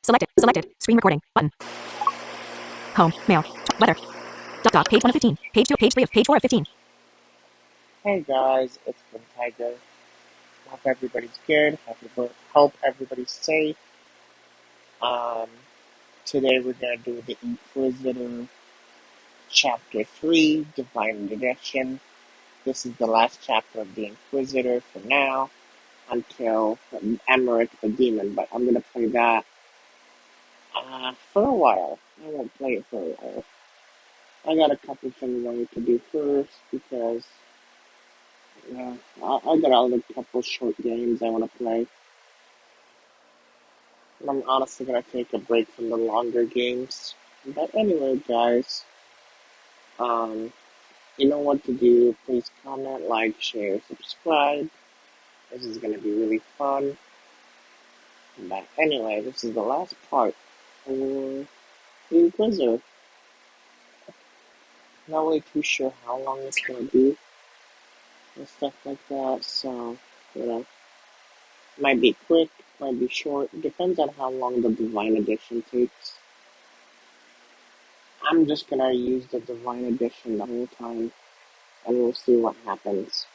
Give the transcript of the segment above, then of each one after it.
Selected. Selected. Screen recording. Button. Home. Mail. Weather. Dot. Page 1 of 15. Page 2. Page 3 of page 4 of 15. Hey guys, it's been Tiger. Hope everybody's good. Hope everybody's safe. Today we're gonna do the Inquisitor Chapter 3, Divine Edition. This is the last chapter of the Inquisitor for now, until Emmerich the Demon, but I'm gonna play that for a while. I won't play it for a while. I got a couple things I need to do first because I got a couple short games I want to play. And I'm honestly gonna take a break from the longer games. But anyway, guys, you know what to do. Please comment, like, share, subscribe. This is gonna be really fun. But anyway, this is the last part for the Inquisitor. Not really too sure how long it's gonna be and stuff like that. So, might be quick, might be short. Depends on how long the Divine Edition takes. I'm just gonna use the Divine Edition the whole time, and we'll see what happens.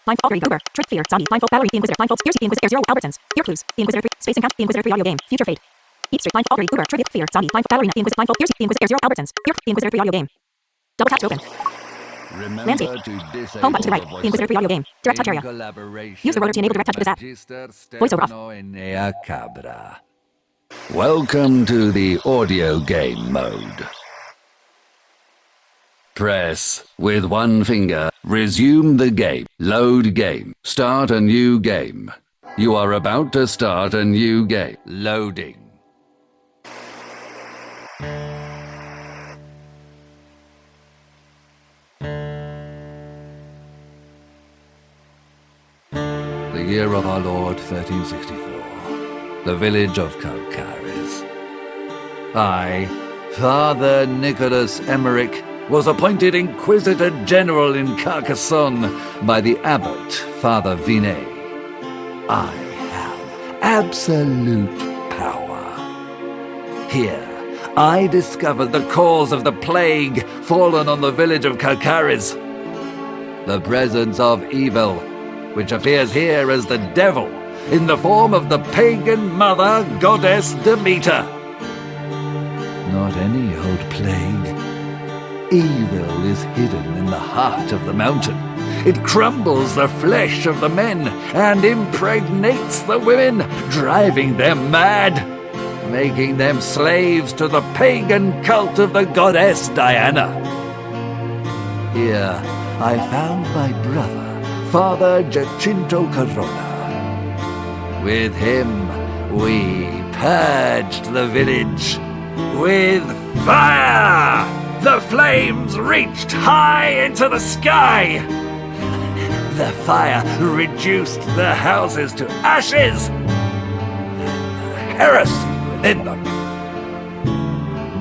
Blindfold 3 Goober. Trick Fear. Zombie. Blindfold Battery. The Inquisitor. Blindfold Spears. The Inquisitor. Zero Albertsons. Ear Clues. The Inquisitor 3. Space Encounter. The Inquisitor 3 Audio Game. Future Fate. Eat Street. Blindfold 3 Goober. Trivia. Fear. Zombie. Blindfold Battery. The Inquisitor. Blindfold Spears. The Inquisitor. Zero Albertsons. Ear. The Inquisitor 3 Audio Game. Double tap to open. Landscape. Home button to the right. The Inquisitor 3 Audio Game. Direct touch area. Use the rotor to enable direct touch with this app. Voiceover off. Welcome to the audio game mode. Press with one finger. Resume the game. Load game. Start a new game. You are about to start a new game. Loading. The year of our Lord 1364. The village of Calcaris. I, Father Nicholas Emmerich, was appointed Inquisitor General in Carcassonne by the abbot, Father Vinet. I have absolute power. Here, I discovered the cause of the plague fallen on the village of Calcaris. The presence of evil, which appears here as the devil, in the form of the pagan mother goddess Demeter. Not any old plague. Evil is hidden in the heart of the mountain. It crumbles the flesh of the men and impregnates the women, driving them mad, making them slaves to the pagan cult of the goddess Diana. Here I found my brother, Father Jacinto Corona. With him, we purged the village with fire! The flames reached high into the sky! The fire reduced the houses to ashes! And the heresy within them.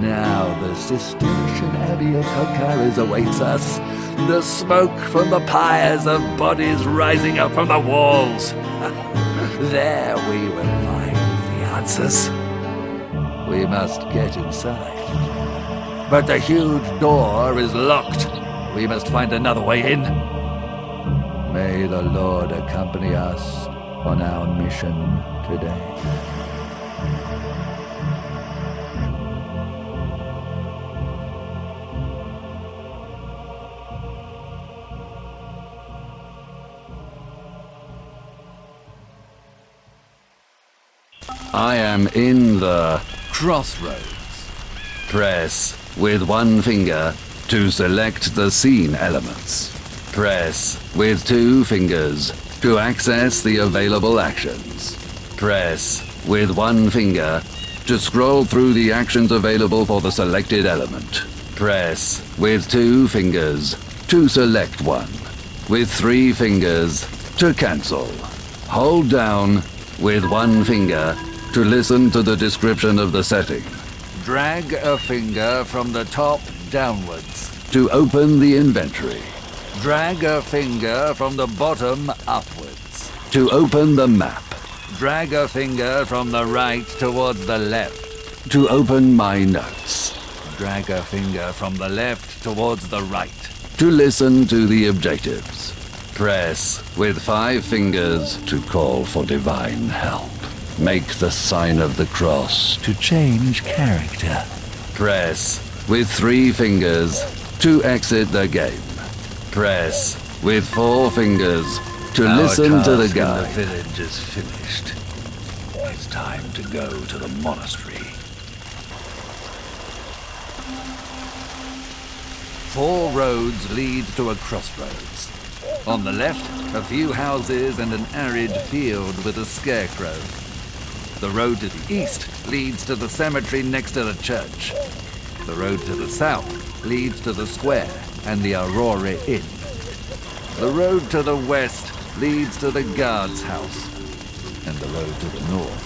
Now the Cistercian Abbey of Calcaris awaits us. The smoke from the pyres of bodies rising up from the walls. There we will find the answers. We must get inside. But the huge door is locked. We must find another way in. May the Lord accompany us on our mission today. I am in the crossroads. Press with one finger to select the scene elements. Press with two fingers to access the available actions. Press with one finger to scroll through the actions available for the selected element. Press with two fingers to select one. With three fingers to cancel. Hold down with one finger to listen to the description of the setting. Drag a finger from the top downwards to open the inventory. Drag a finger from the bottom upwards to open the map. Drag a finger from the right towards the left to open my notes. Drag a finger from the left towards the right to listen to the objectives. Press with 5 fingers to call for divine help. Make the sign of the cross to change character. Press with 3 fingers to exit the game. Press with 4 fingers to listen to the guide. The village is finished. It's time to go to the monastery. 4 roads lead to a crossroads. On the left, a few houses and an arid field with a scarecrow. The road to the east leads to the cemetery next to the church. The road to the south leads to the square and the Aurora Inn. The road to the west leads to the guard's house, and the road to the north.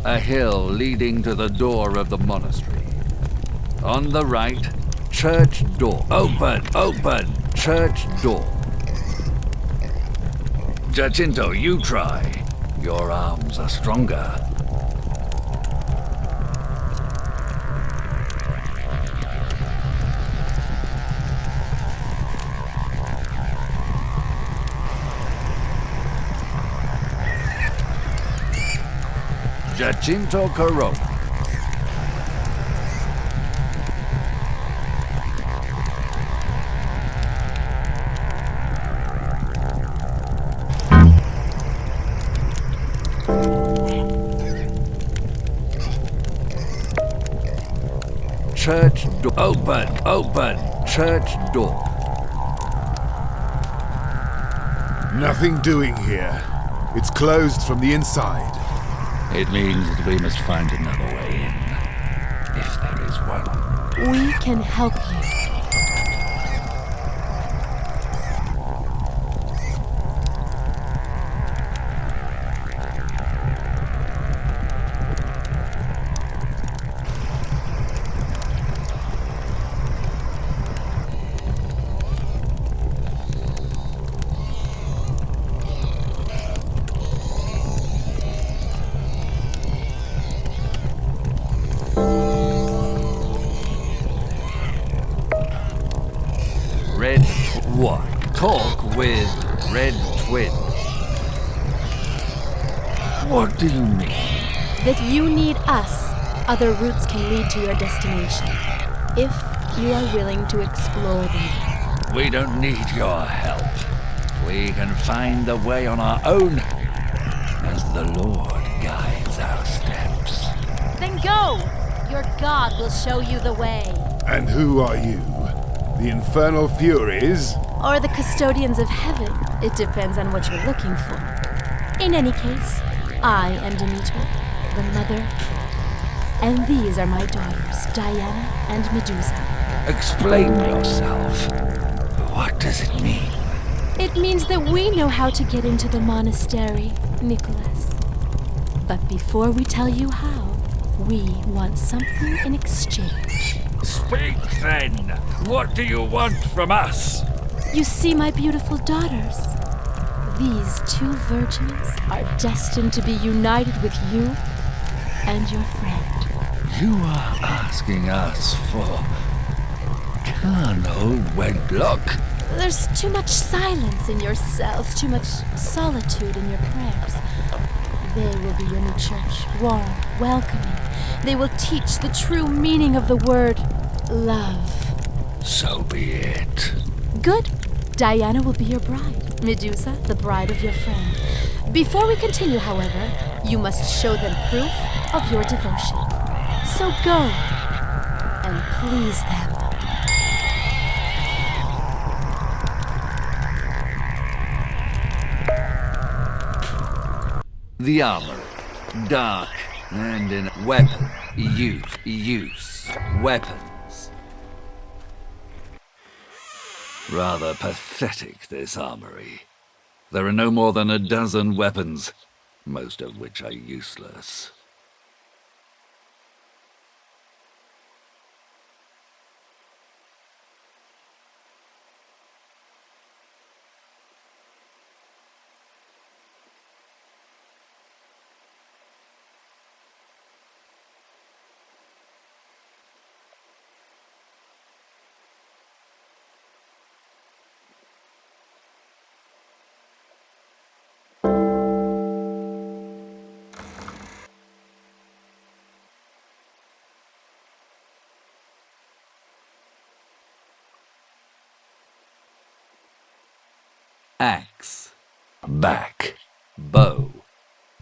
A hill leading to the door of the monastery. On the right, church door. Open, open, church door. Jacinto, you try. Your arms are stronger. Jacinto Corona. Church door. Open, open, church door. Nothing doing here. It's closed from the inside. It means that we must find another way in, if there is one. We can help you. Talk with Red Twin. What do you mean? That you need us. Other routes can lead to your destination, if you are willing to explore them. We don't need your help. We can find the way on our own, as the Lord guides our steps. Then go! Your God will show you the way. And who are you? The infernal furies? Or the custodians of heaven. It depends on what you're looking for. In any case, I am Demeter, the mother, and these are my daughters, Diana and Medusa. Explain yourself. What does it mean? It means that we know how to get into the monastery, Nicholas. But before we tell you how, we want something in exchange. Speak then! What do you want from us? You see my beautiful daughters? These 2 virgins are destined to be united with you and your friend. You are asking us for carnal wedlock? There's too much silence in yourselves, too much solitude in your prayers. They will be your new church, warm, welcoming. They will teach the true meaning of the word love. So be it. Good. Diana will be your bride. Medusa, the bride of your friend. Before we continue, however, you must show them proof of your devotion. So go and please them. The armor, dark and in weapon, use, weapons. Rather pathetic, this armory. There are no more than a dozen weapons, most of which are useless. Axe. Back. Bow.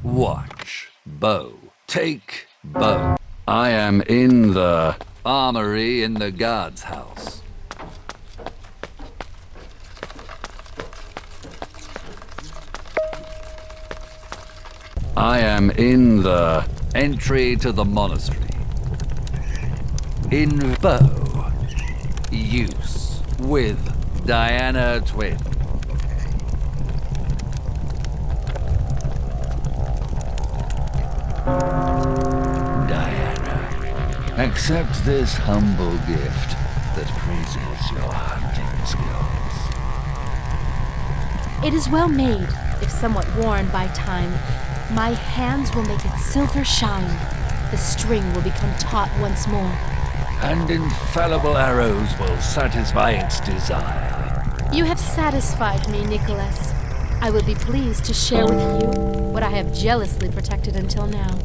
Watch. Bow. Take. Bow. I am in the armory in the guard's house. I am in the entry to the monastery. In bow. Use. With Diana Twin. Diana, accept this humble gift that praises your hunting skills. It is well made, if somewhat worn by time. My hands will make its silver shine. The string will become taut once more. And infallible arrows will satisfy its desire. You have satisfied me, Nicholas. I will be pleased to share with you what I have jealously protected until now.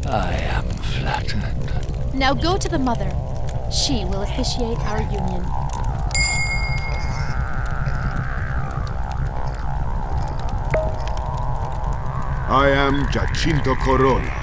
I am flattered. Now go to the mother. She will officiate our union. I am Giacinto Corona.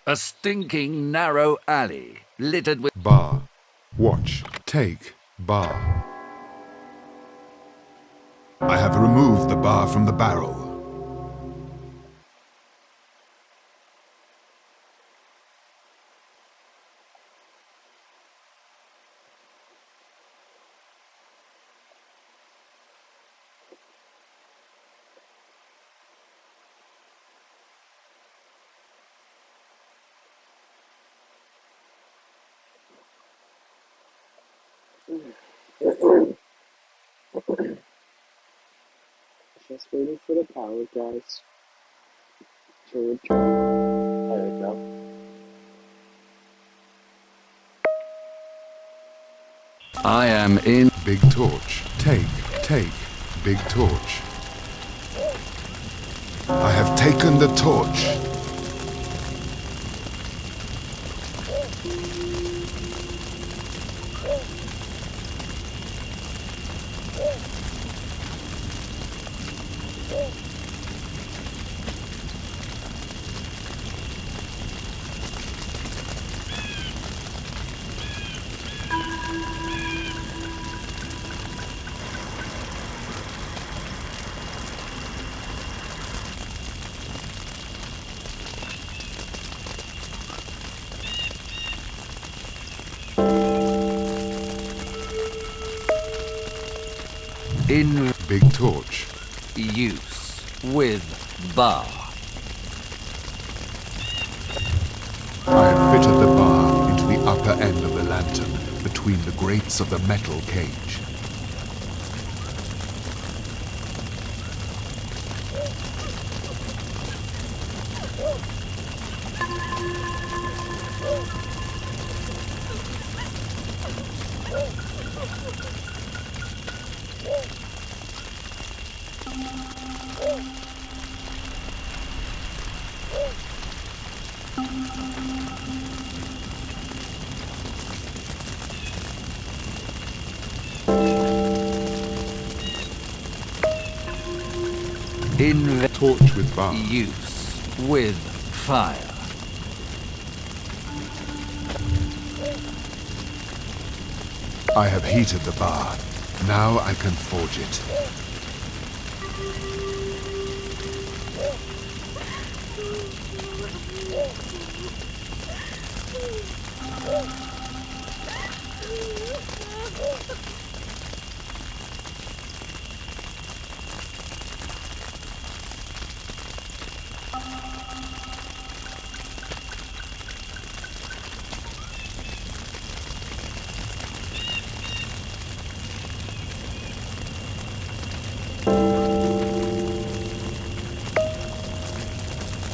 A stinking narrow alley, littered with Bar. Watch. Take. Bar. I have removed the bar from the barrel. Just waiting for the power, guys, to return. There we go. I am in Big torch. Take. Take. Big torch. I have taken the torch. in Big torch. use with bar. I have fitted the bar into the upper end of the lantern between the grates of the metal cage. In Torch with bar. use with fire. I have heated the bar. Now I can forge it.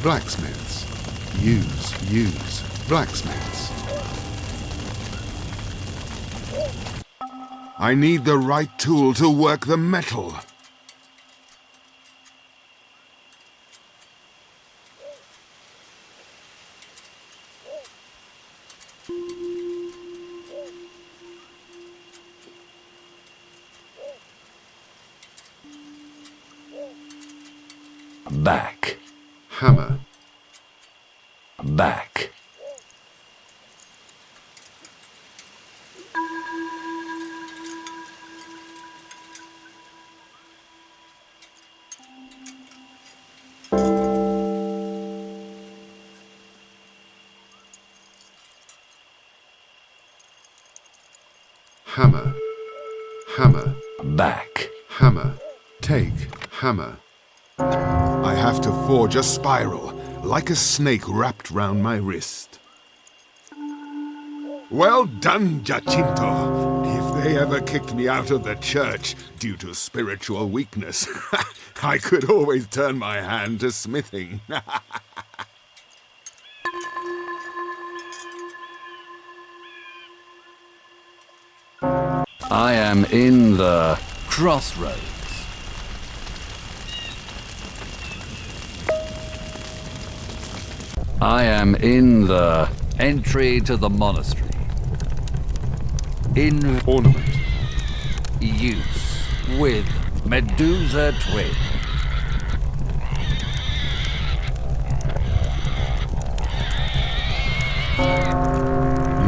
Blacksmiths. Use. Blacksmiths. I need the right tool to work the metal. Back. Hammer. Back. Hammer. Hammer. Back. Hammer. Take. Hammer. I have to forge a spiral, like a snake wrapped round my wrist. Well done, Jacinto. If they ever kicked me out of the church due to spiritual weakness, I could always turn my hand to smithing. I am in the crossroads. I am in the entry to the monastery. In Ornament. use with Medusa twin.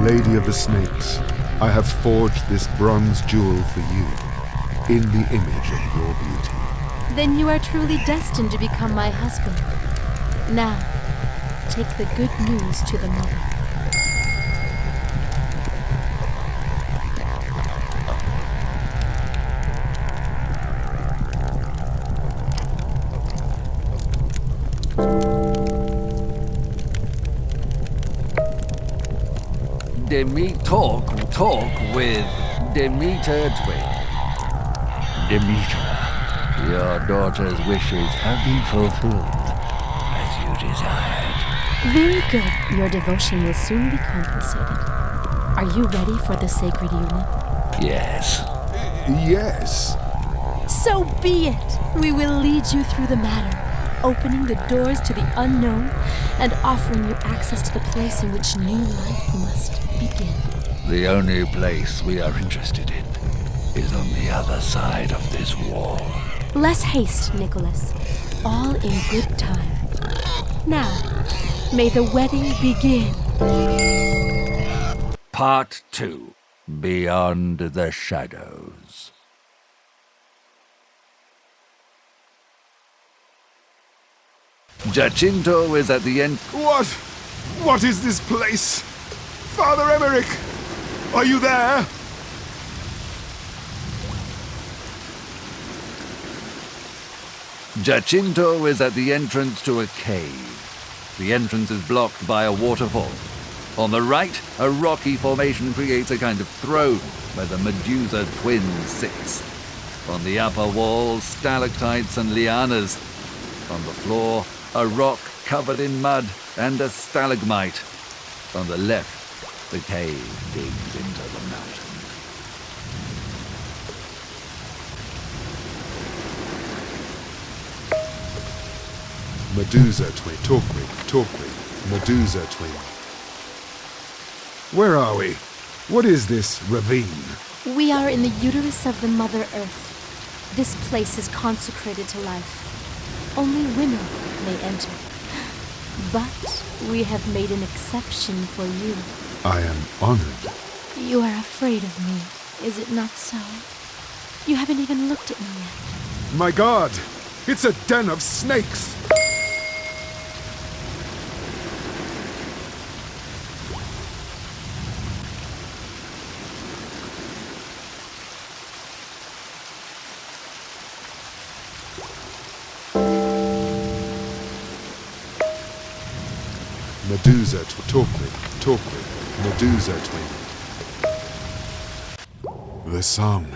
Lady of the Snakes, I have forged this bronze jewel for you, in the image of your beauty. Then you are truly destined to become my husband. Now, take the good news to the mother. Talk with Demeter twin. Demeter, your daughter's wishes have been fulfilled as you desired. Very good. Your devotion will soon be compensated. Are you ready for the sacred union? Yes. Yes. So be it. We will lead you through the matter, opening the doors to the unknown and offering you access to the place in which new life must begin. The only place we are interested in is on the other side of this wall. Less haste, Nicholas. All in good time. Now, may the wedding begin. Part 2. Beyond the Shadows. Jacinto is at the end. What? What is this place? Father Emmerich! Are you there? Jacinto is at the entrance to a cave. The entrance is blocked by a waterfall. On the right, a rocky formation creates a kind of throne where the Medusa twin sits. On the upper wall, stalactites and lianas. On the floor, a rock covered in mud and a stalagmite. On the left, the cave digs into the mountain. Medusa twin. Talk with. Medusa twin. Where are we? What is this ravine? We are in the uterus of the Mother Earth. This place is consecrated to life. Only women may enter. But we have made an exception for you. I am honored. You are afraid of me, is it not so? You haven't even looked at me yet. My God! It's a den of snakes! Medusa, talk with, Medusa twin. The song.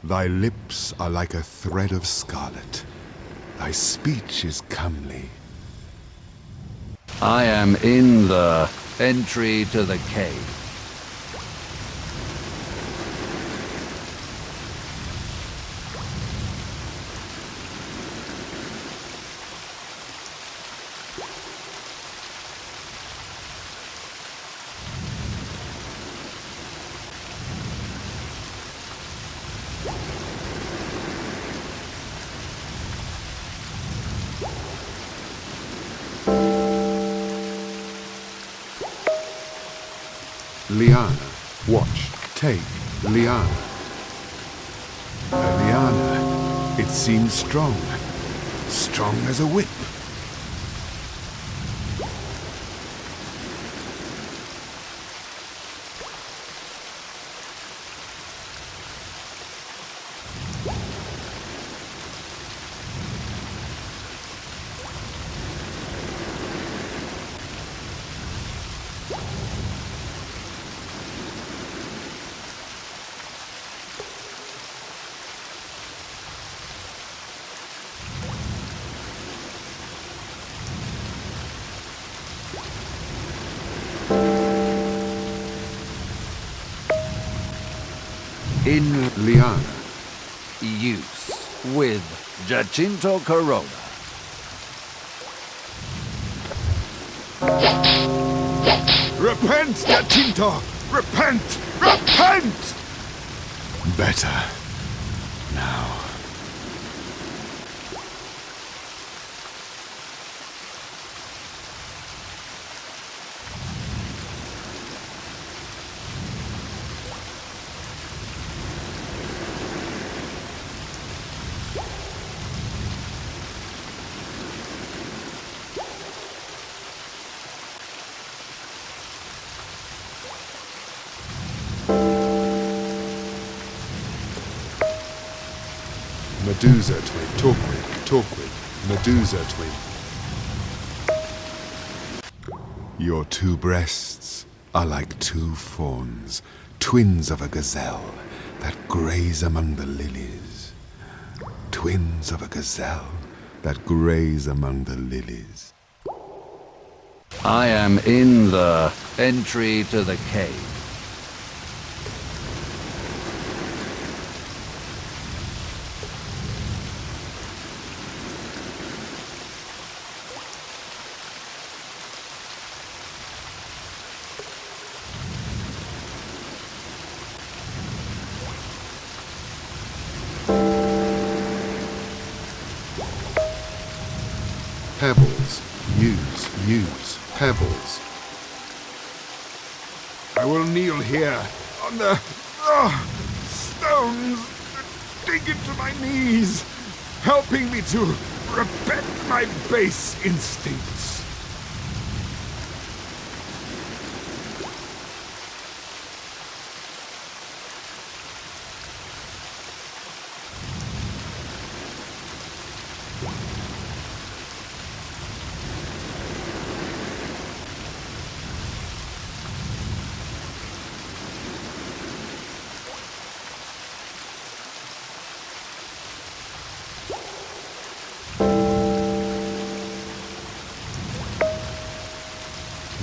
Thy lips are like a thread of scarlet. Thy speech is comely. I am in the entry to the cave. Liana, watch, take, Liana. A liana, it seems strong. Strong as a whip. In Liana. use with Jacinto Corona. Repent, Jacinto! Repent! Repent! Better. Now. Medusa twin, talk with, Medusa twin. Your two breasts are like two fawns, twins of a gazelle that graze among the lilies. Twins of a gazelle that graze among the lilies. I am in the entry to the cave. Pebbles, use, pebbles. I will kneel here on the stones that dig into my knees, helping me to repent my base instincts.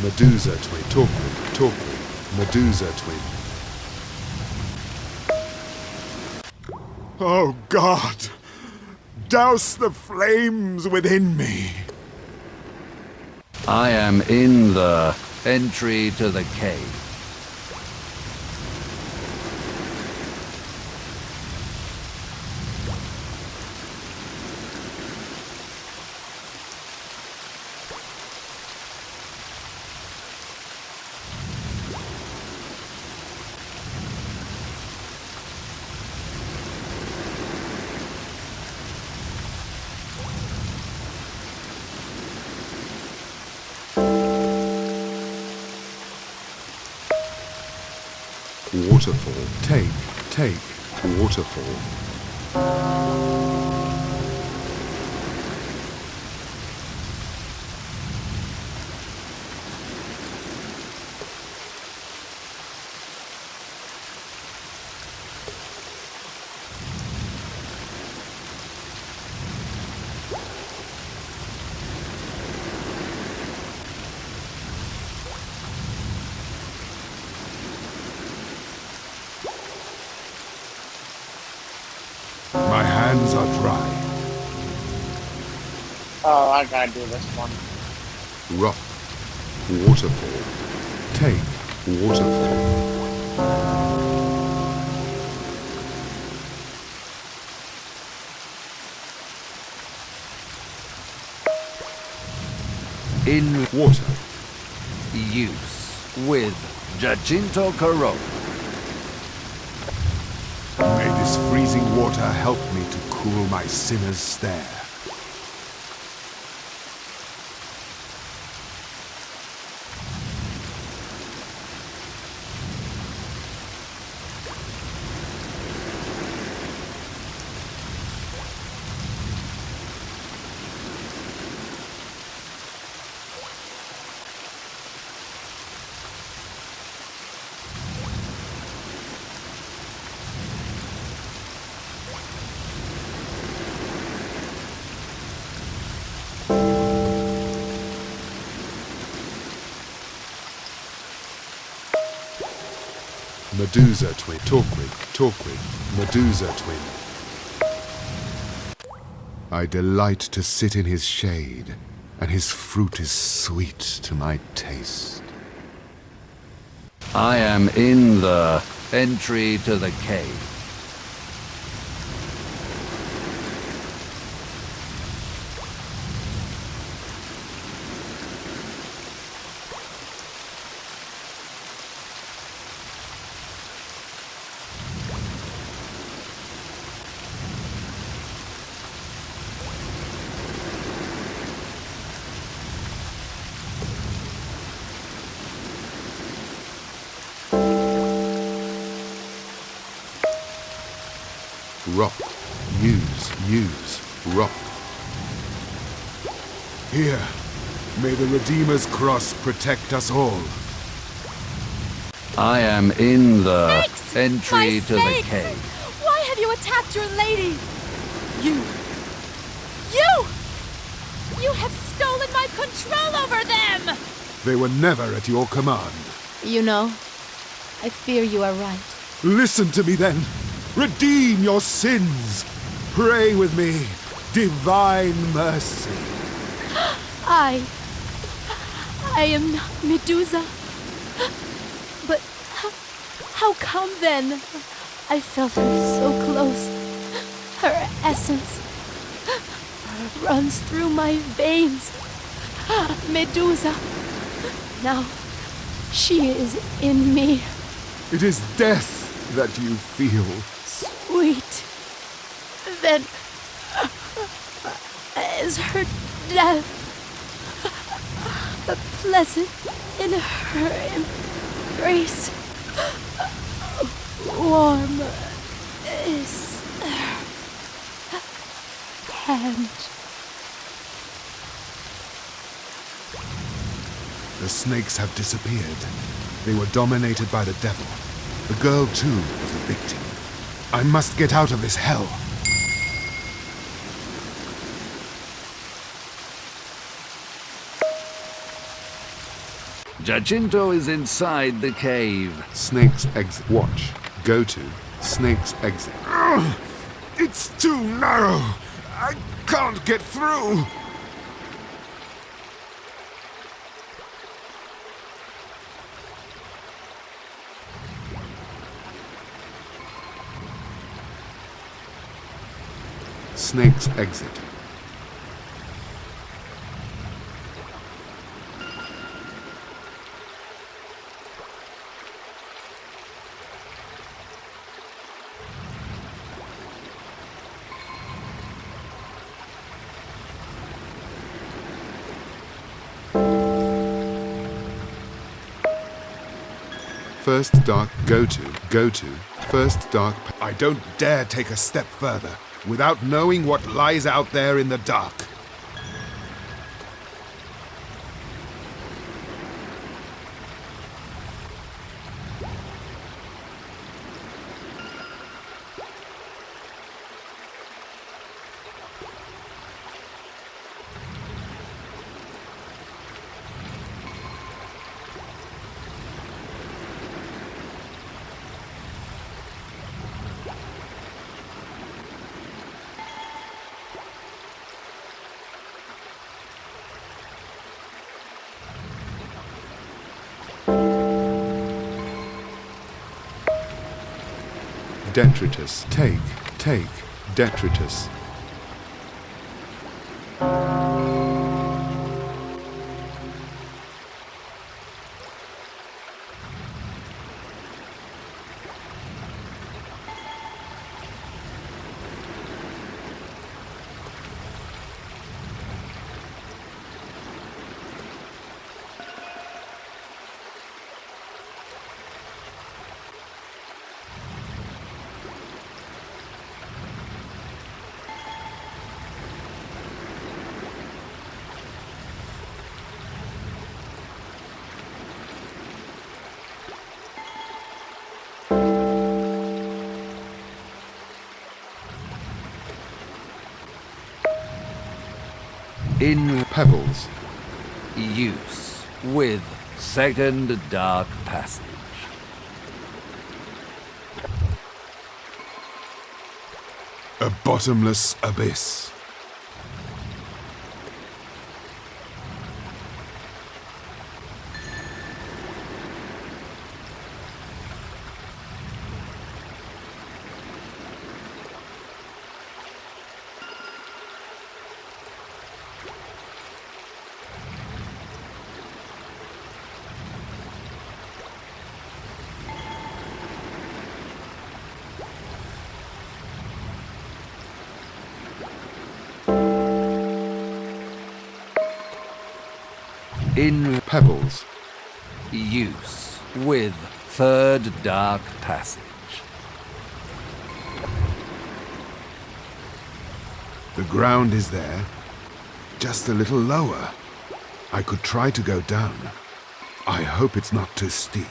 Medusa twin, talk with, Medusa twin. Oh God, douse the flames within me. I am in the entry to the cave. Waterfall, take, waterfall. hands are dry. Oh, I gotta do this one. Rock, waterfall. Take waterfall. In Water. use with Jacinto Corona. May this freezing water help me to cool my sinner's stare. Medusa twin. Talk with. Medusa twin. I delight to sit in his shade, and his fruit is sweet to my taste. I am in the entry to the cave. Rock. Use. Rock. Here, may the Redeemer's cross protect us all. I am in the Snakes! entry My to the snakes! cave. Why have you attacked your lady? You have stolen my control over them! They were never at your command. You know, I fear you are right. Listen to me then. Redeem your sins. Pray with me. Divine mercy. I am not Medusa. But how come then? I felt her so close. Her essence runs through my veins. Medusa. Now she is in me. It is death that you feel. Sweet. Then is her death. Pleasant in her embrace. Warm is her hand. The snakes have disappeared. They were dominated by the devil. The girl, too, was a victim. I must get out of this hell. Jacinto is inside the cave. Snake's exit. Watch. Go to. Snake's exit. Ugh! It's too narrow. I can't get through. Snake's exit. First dark. Go to. First dark. I don't dare take a step further without knowing what lies out there in the dark. detritus, take, detritus. In Pebbles. use with second dark passage. A bottomless abyss. In Pebbles. use with third dark passage. The ground is there, just a little lower. I could try to go down. I hope it's not too steep.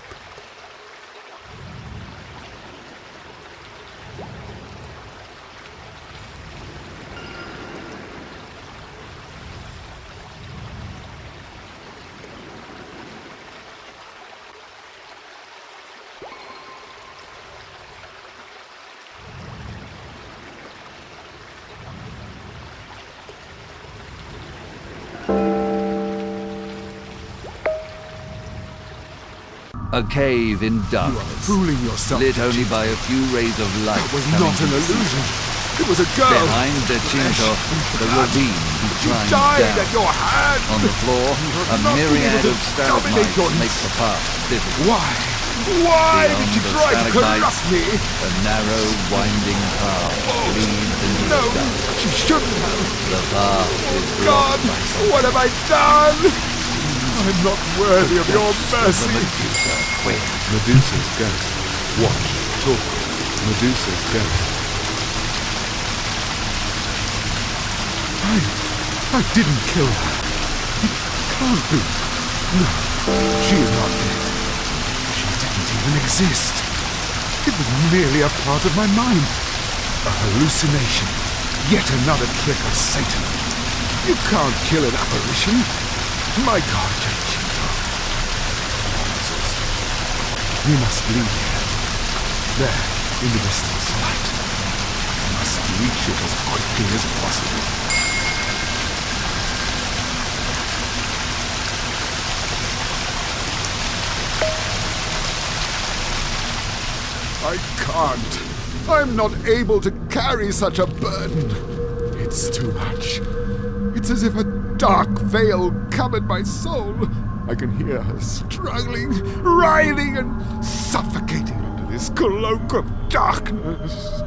A cave in darkness, Fooling yourself. lit only by a few rays of light. It was coming not an from the illusion. sea. It was a girl. Behind the Chinto, the ravine he She climbed died down. at your hand. On the floor, You have a not been myriad able of to dominate your- stalagmites make the path difficult. Why? Why did Beyond you the try to stalagmites, corrupt me? a narrow, winding path leads into No, the dark. she shouldn't have. The path is God, blocked by some what have I done? I'm not worthy of your the mercy. Medusa quake. Medusa's ghost. Watch, talk. Medusa's ghost. I didn't kill her. It can't be. No, she is not dead. She didn't even exist. It was merely a part of my mind. A hallucination. Yet another trick of Satan. You can't kill an apparition. My God, Giacinto. I'm exhausted. We must leave here. There, in the distance, light. We must reach it as quickly as possible. I can't. I'm not able to carry such a burden. It's too much. It's as if a dark veil covered my soul. I can hear her struggling, writhing, and suffocating under this cloak of darkness.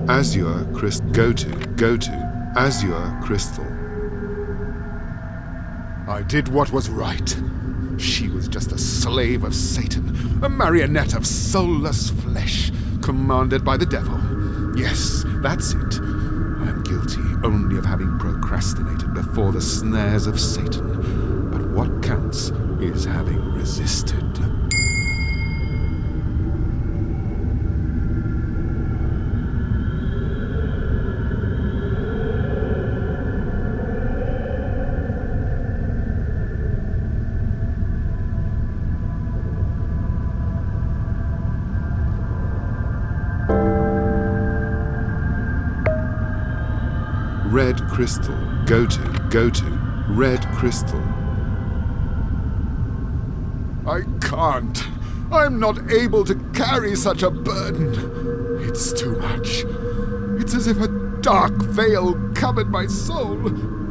Azure Crystal. Go to Azure Crystal. I did what was right. She was just a slave of Satan, a marionette of soulless flesh, commanded by the devil. Yes, that's it. I am guilty only of having procrastinated before the snares of Satan. But what counts is having resisted. red crystal. Go to, red crystal. I can't. I'm not able to carry such a burden. It's too much. It's as if a dark veil covered my soul.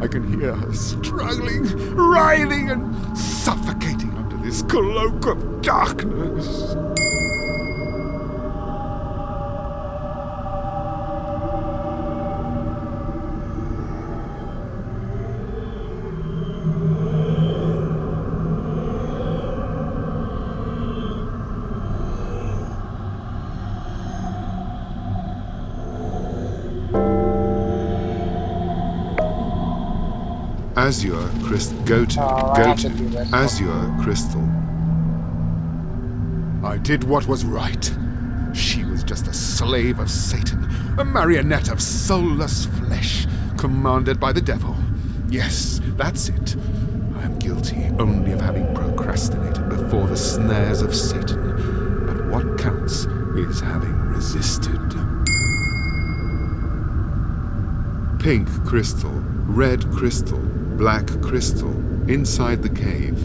I can hear her struggling, writhing, and suffocating under this cloak of darkness. Azure crystal. Go to, azure crystal. I did what was right. She was just a slave of Satan, a marionette of soulless flesh, commanded by the devil. Yes, that's it. I am guilty only of having procrastinated before the snares of Satan. But what counts is having resisted. Pink crystal, red crystal, black crystal, inside the cave.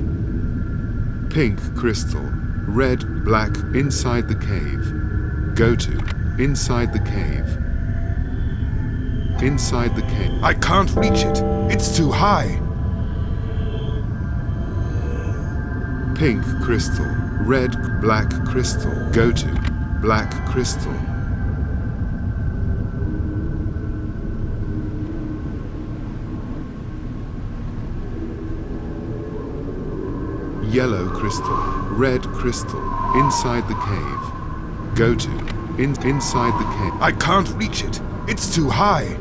Pink crystal, red, black, inside the cave. Go to, inside the cave. Inside the cave. I can't reach it. It's too high. Pink crystal, red, black crystal. Go to, black crystal. Yellow crystal, red crystal, inside the cave. Go to, inside the cave. I can't reach it. It's too high.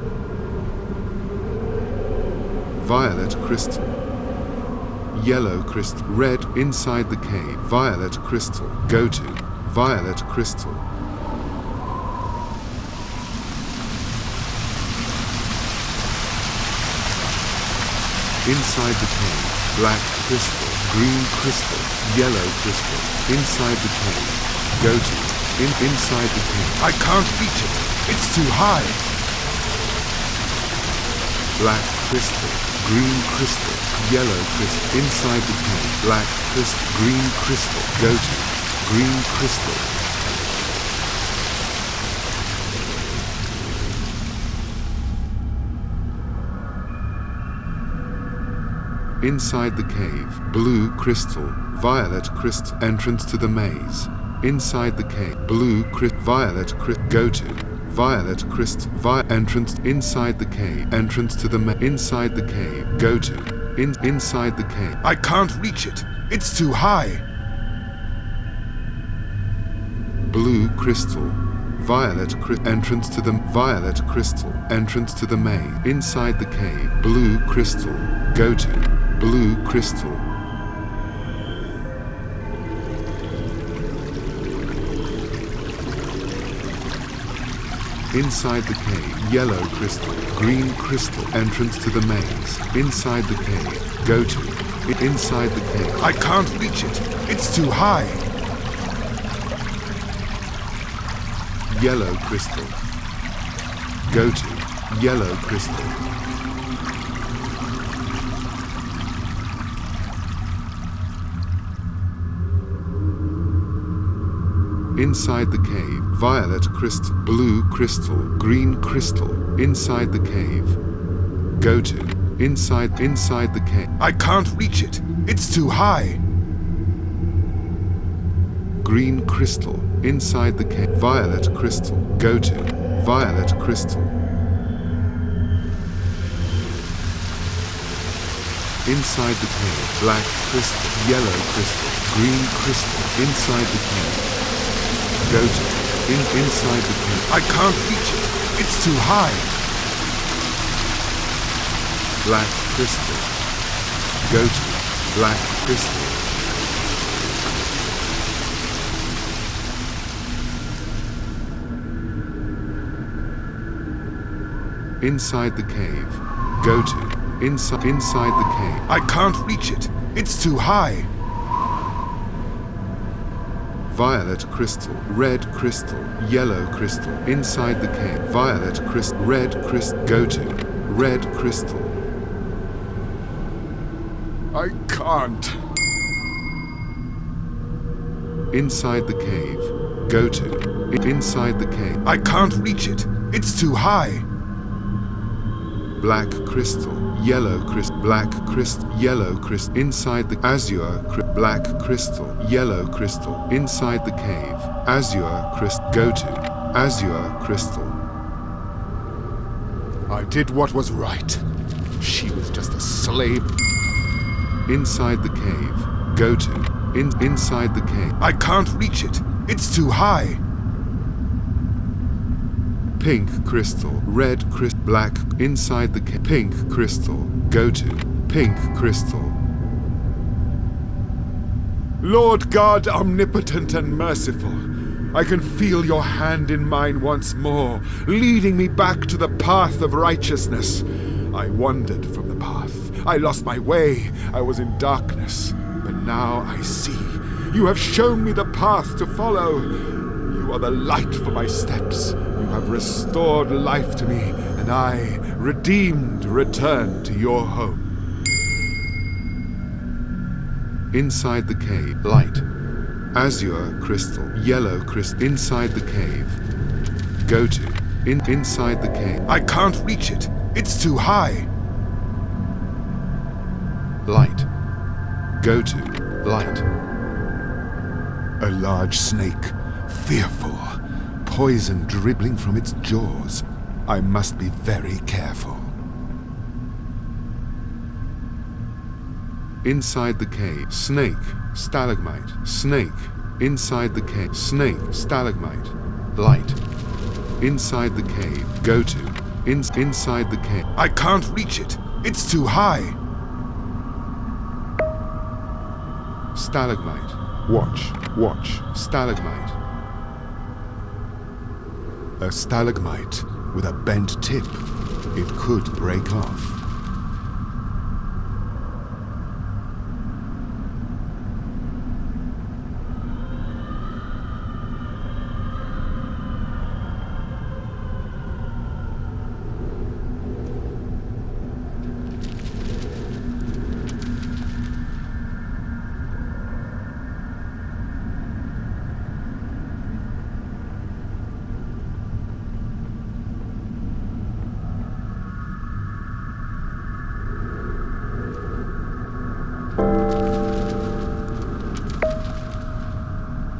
Violet crystal. Yellow crystal, red, inside the cave. Violet crystal. Go to, violet crystal. Inside the cave, black crystal. Green crystal, yellow crystal, inside the cave. Go to, inside the cave. I can't reach it. It's too high. Black crystal, green crystal, yellow crystal, inside the cave. Black crystal, green crystal. Go to, green crystal. Inside the cave, blue crystal, violet crystal, entrance to the maze. Inside the cave, blue crystal, violet crystal, go to, violet crystal, entrance, inside the cave, entrance to the maze. Inside the cave, go to, inside the cave. I can't reach it, it's too high. Blue crystal, violet crystal, entrance to the violet crystal, entrance to the maze. Inside the cave, blue crystal, go to, blue crystal. Inside the cave, yellow crystal, green crystal, entrance to the maze. Inside the cave, go to, inside the cave. I can't reach it, it's too high. Yellow crystal. Go to, yellow crystal. Inside the cave, violet crystal, blue crystal, green crystal, inside the cave. Go to, inside the cave. I can't reach it, it's too high. Green crystal, inside the cave, violet crystal, go to, violet crystal. Inside the cave, black crystal, yellow crystal, green crystal, inside the cave. Go to, inside the cave. I can't reach it, it's too high. Black crystal. Go to, black crystal. Inside the cave. Go to, inside the cave. I can't reach it, it's too high. Violet crystal, red crystal, yellow crystal, inside the cave. Violet crystal, red crystal, go to, red crystal. I can't. Inside the cave. Go to. Inside the cave. I can't reach it. It's too high. Black crystal. Yellow crystal. Black crystal. Yellow crystal. Inside the azure. Black crystal. Yellow crystal. Inside the cave. Azure crystal. Go to. Azure crystal. I did what was right. She was just a slave. Inside the cave. Go to. Inside the cave. I can't reach it. It's too high. Pink crystal. Red crystal. Black. Inside the cave. Pink crystal. Go to. Pink crystal. Lord God, omnipotent and merciful, I can feel your hand in mine once more, leading me back to the path of righteousness. I wandered from the path. I lost my way. I was in darkness. But now I see. You have shown me the path to follow. You are the light for my steps. You have restored life to me, and I, redeemed, return to your home. Inside the cave. Light. Azure crystal. Yellow crystal. Inside the cave. Go to. Inside the cave. I can't reach it. It's too high. Light. Go to. Light. A large snake. Fearful. Poison dribbling from its jaws. I must be very careful. Inside the cave. Snake. Stalagmite. Snake. Inside the cave. Snake. Stalagmite. Light. Inside the cave. Go to. Inside the cave. I can't reach it. It's too high. Stalagmite. Watch. Watch. Stalagmite. A stalagmite with a bent tip. It could break off.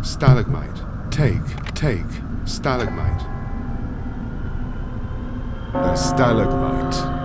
Stalagmite. Take. Stalagmite. A stalagmite.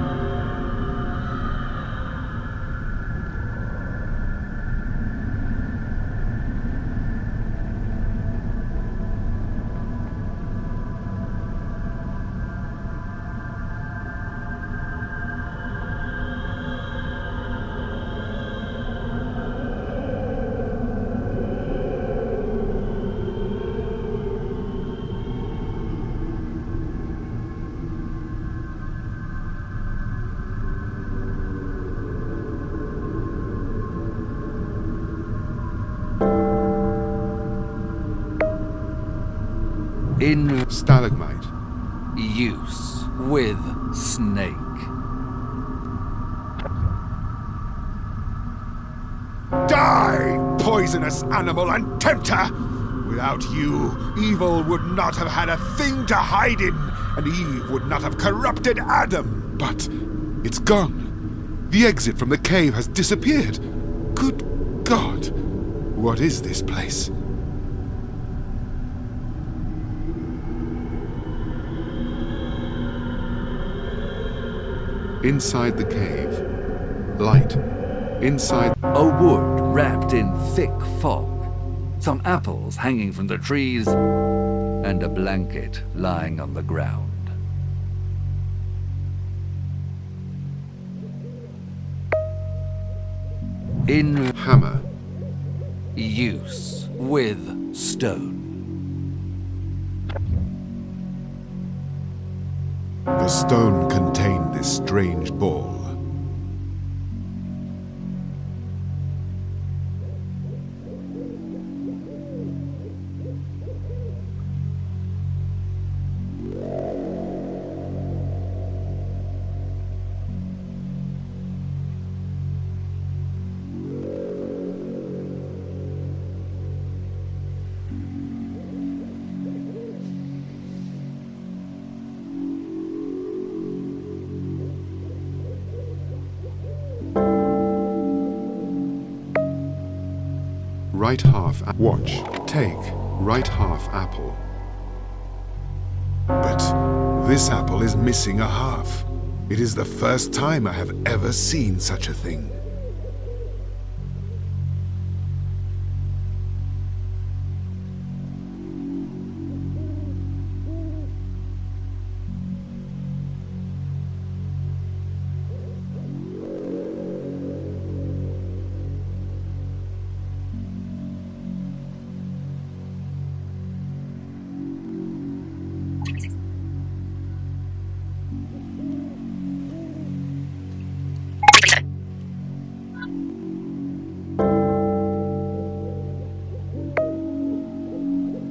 In Stalagmite. use with snake. Die, poisonous animal and tempter! Without you, evil would not have had a thing to hide in, and Eve would not have corrupted Adam. But it's gone. The exit from the cave has disappeared. Good God! What is this place? Inside the cave. Light. Inside. A wood wrapped in thick fog, some apples hanging from the trees, and a blanket lying on the ground. In Hammer. use with stone. The stone contained this strange ball. right half. Watch. Take. Right half apple. But this apple is missing a half. It is the first time I have ever seen such a thing.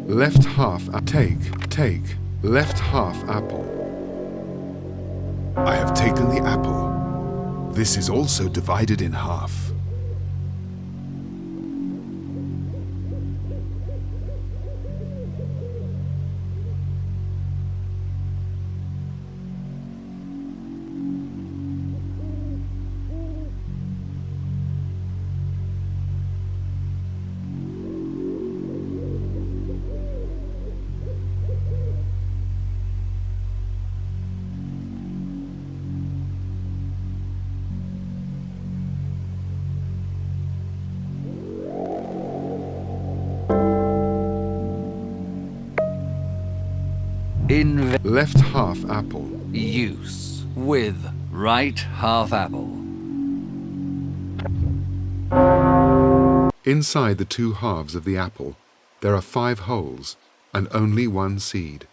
Left half. Take. Left half apple. I have taken the apple. This is also divided in half. Left half apple. Use with right half apple. Inside the two halves of the apple, there are 5 holes and only 1 seed.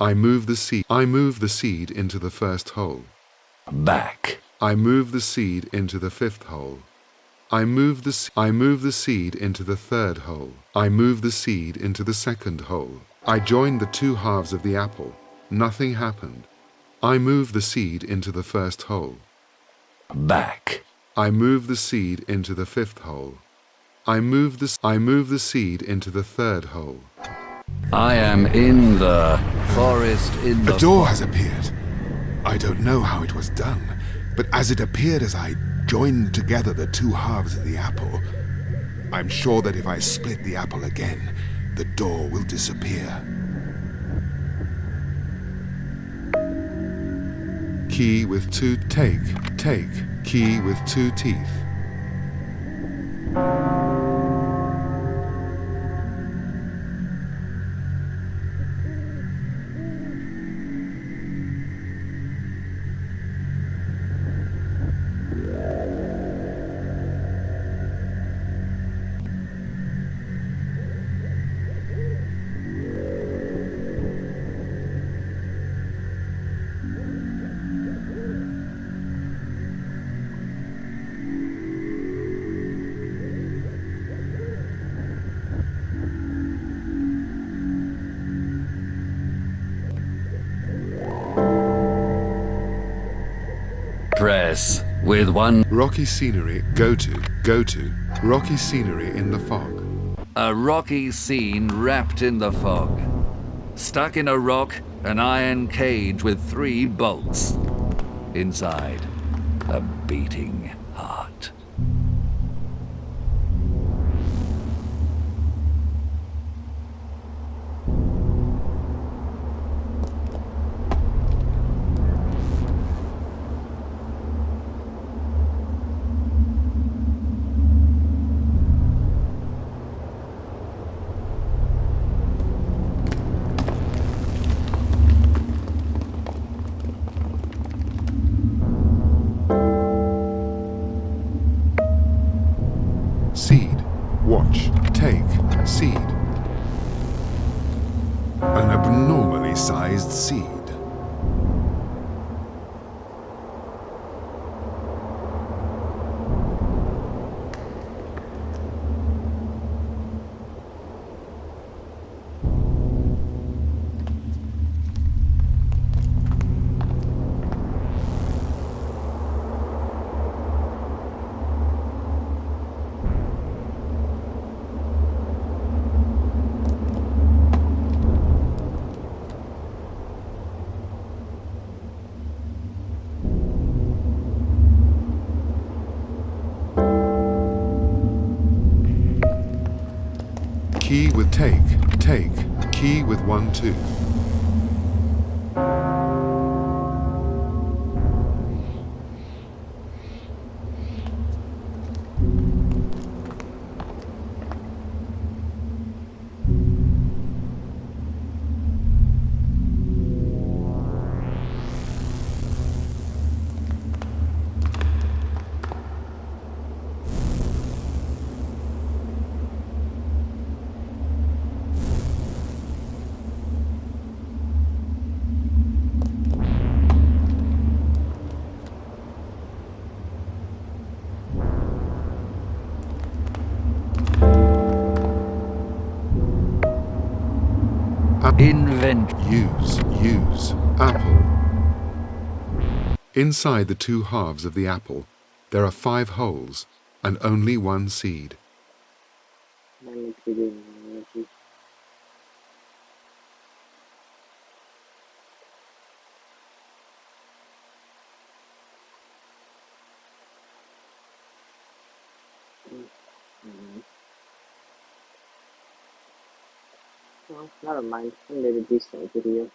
I move the seed into the first hole. Back. I move the seed into the 5th hole. I move the seed into the 3rd hole. I move the seed into the 2nd hole. I joined the 2 halves of the apple. Nothing happened. I move the seed into the 1st hole. Back. I move the seed into the 5th hole. I move the seed into the 3rd hole. I am in the forest in the... A door has appeared. I don't know how it was done, but as it appeared as I joined together the 2 halves of the apple, I'm sure that if I split the apple again, the door will disappear. Key with 2 take. Key with 2 teeth. Press with 1. Rocky scenery, go to. Rocky scenery in the fog. A rocky scene wrapped in the fog. Stuck in a rock, an iron cage with 3 bolts. Inside, a beating heart. Seed. Watch. Take. Seed. An abnormally sized seed. Key with take, key with 1, 2. Invent. Use, apple. Inside the 2 halves of the apple, there are 5 holes and only 1 seed. Manipulating. Well, never mind. I made a decent video.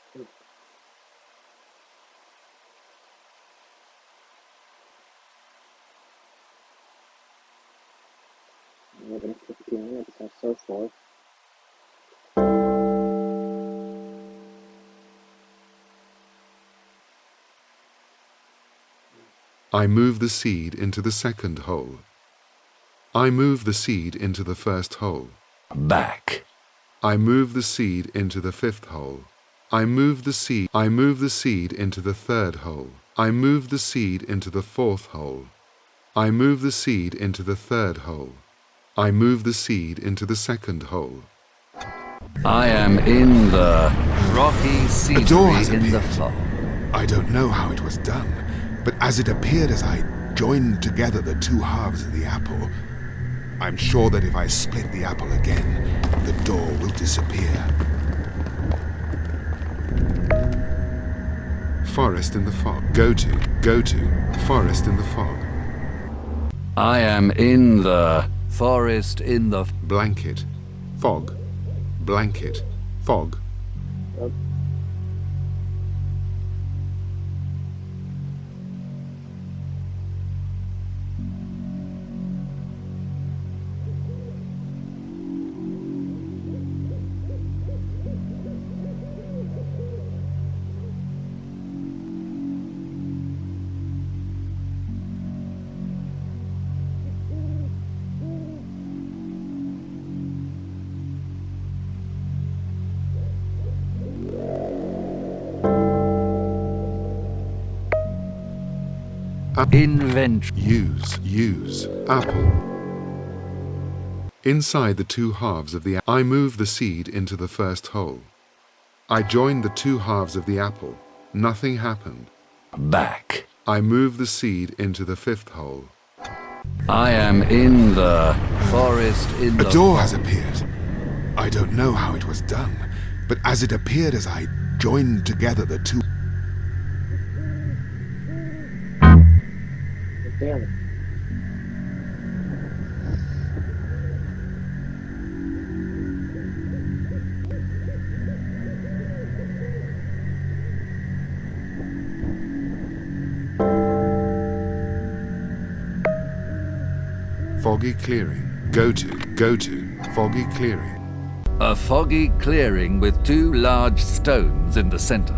15 minutes or so forth. I move the seed into the 2nd hole. I move the seed into the 1st hole. Back. I move the seed into the 5th hole. I move the seed into the 3rd hole. I move the seed into the 4th hole. I move the seed into the 3rd hole. I move the seed into the 2nd hole. I am in the rocky A door has scenery in the appeared. fog. I don't know how it was done, but as it appeared as I joined together the 2 halves of the apple, I'm sure that if I split the apple again, the door will disappear. Forest in the fog. Go to, forest in the fog. I am in the forest in the... Blanket, fog, blanket, fog. Invent. Use, apple. Inside the 2 halves of the apple, I move the seed into the 1st hole. I joined the 2 halves of the apple. Nothing happened. Back. I move the seed into the 5th hole. I am in the forest in the... A door has appeared. I don't know how it was done, but as it appeared as I joined together the 2... Damn. Foggy clearing. Go to, foggy clearing. A foggy clearing with 2 large stones in the center.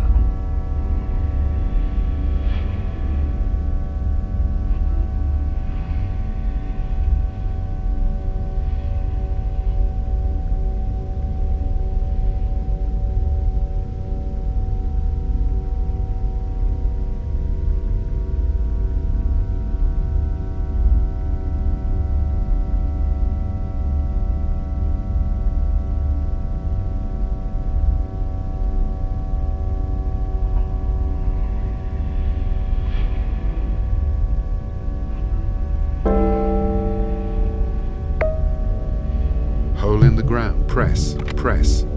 Hole in the ground. Press,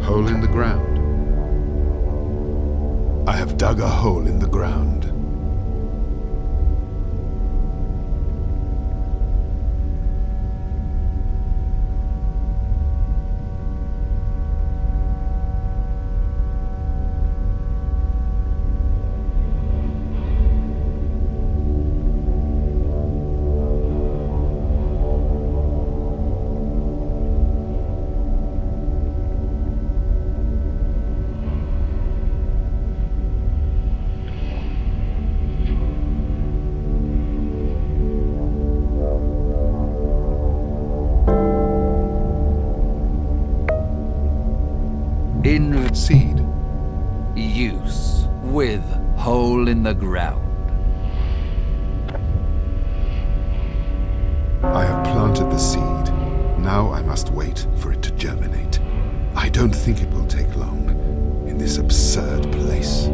hole in the ground. I have dug a hole in the ground. In Seed. use. With hole in the ground. I have planted the seed. Now I must wait for it to germinate. I don't think it will take long in this absurd place.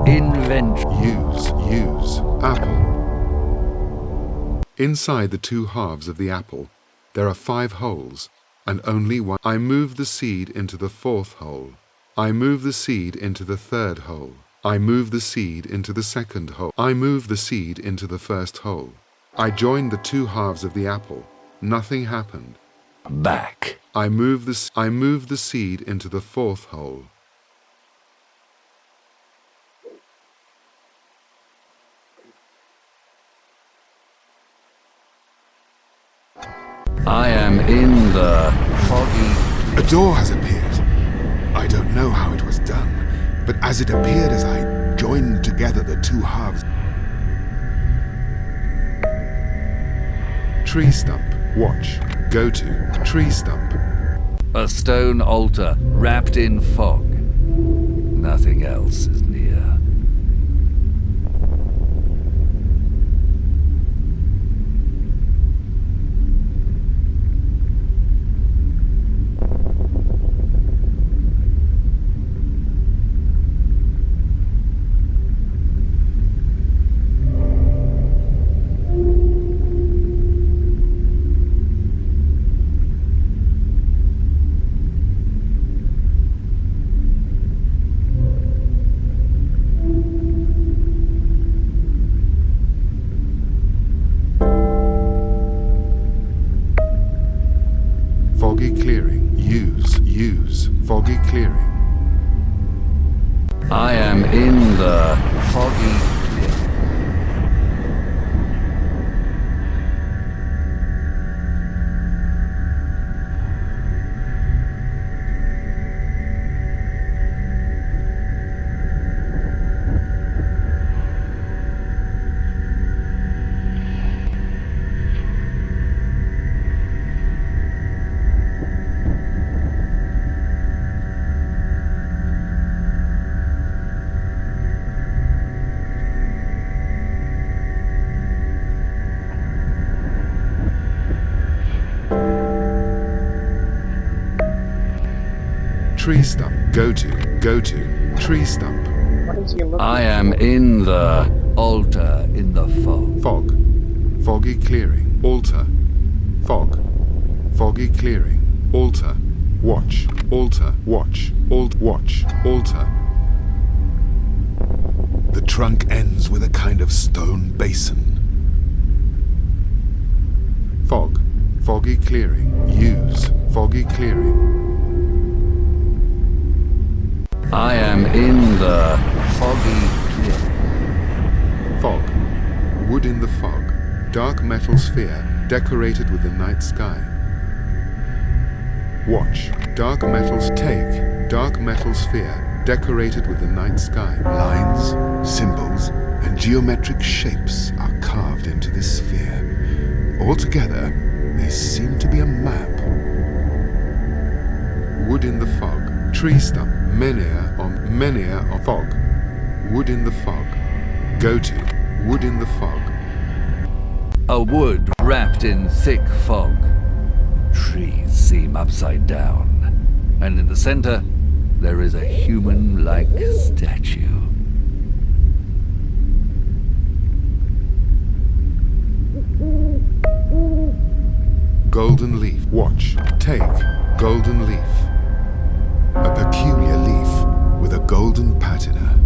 Invention. Use. Apple. Inside the two halves of the apple, there are 5 holes, and only one. I move the seed into the 4th hole. I move the seed into the 3rd hole. I move the seed into the 2nd hole. I move the seed into the 1st hole. I joined the two halves of the apple. Nothing happened. Back. I move the seed into the 4th hole. I am in the foggy. A door has appeared. I don't know how it was done, but as it appeared as I joined together the two halves. Tree stump. Watch. Go to. Tree stump. A stone altar wrapped in fog. Nothing else is near. Foggy clearing. Use. Foggy clearing. I am in the foggy. Tree stump. Go to. Tree stump. What is he looking I am in the altar in the fog. Fog. Foggy clearing. Altar. Fog. Foggy clearing. Altar. Watch. Altar. Watch. Watch. Altar. The trunk ends with a kind of stone basin. Fog. Foggy clearing. Use. Foggy clearing. I am in the foggy clearing. Fog. Wood in the fog. Dark metal sphere decorated with the night sky. Watch. Dark metals take. Dark metal sphere decorated with the night sky. Lines, symbols, and geometric shapes are carved into this sphere. Altogether, they seem to be a map. Wood in the fog. Tree stump. Menhir on fog. Wood in the fog. Go to. Wood in the fog. A wood wrapped in thick fog. Trees seem upside down. And in the center, there is a human-like statue. Golden leaf. Watch. Take. Golden leaf. A peculiar leaf with a golden patina.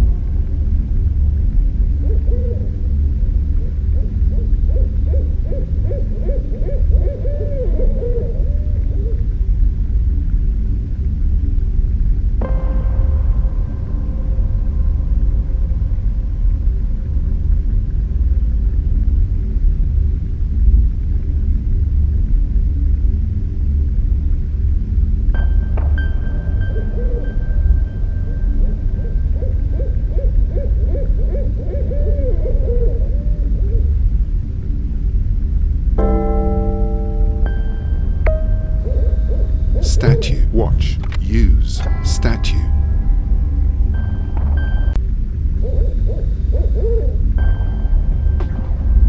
Use statue.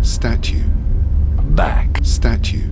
Statue. Back. Statue.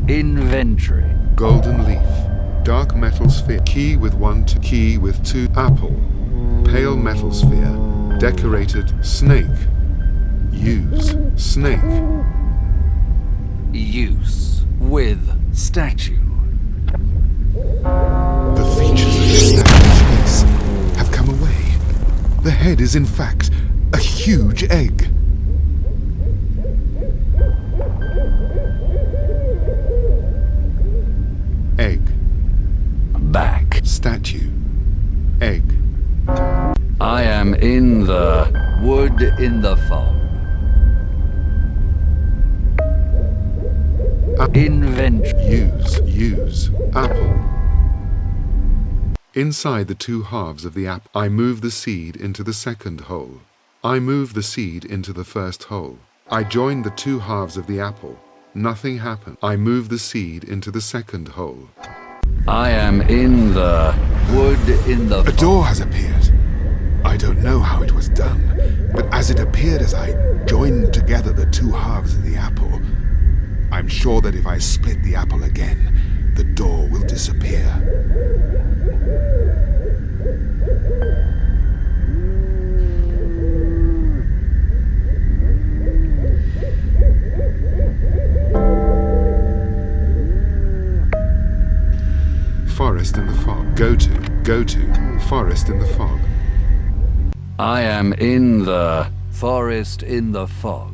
Inventory. Golden leaf. Dark metal sphere. Key with 1 2. Key with 2. Apple. Pale metal sphere. Decorated snake. Use snake. Use with statue. The features of the statue's face have come away. The head is in fact a huge egg. Egg. Back. Statue. Egg. I am in the wood in the fog. Inventory. Use. Apple. Inside the two halves of the apple, I move the seed into the second hole. I move the seed into the first hole. I join the two halves of the apple. Nothing happened. I move the seed into the second hole. I am in the wood in the A fog. door has appeared. I don't know how it was done, but as it appeared as I joined together the two halves of the apple, I'm sure that if I split the apple again, the door will disappear. Forest in the fog. Go to, forest in the fog. I am in the forest in the fog.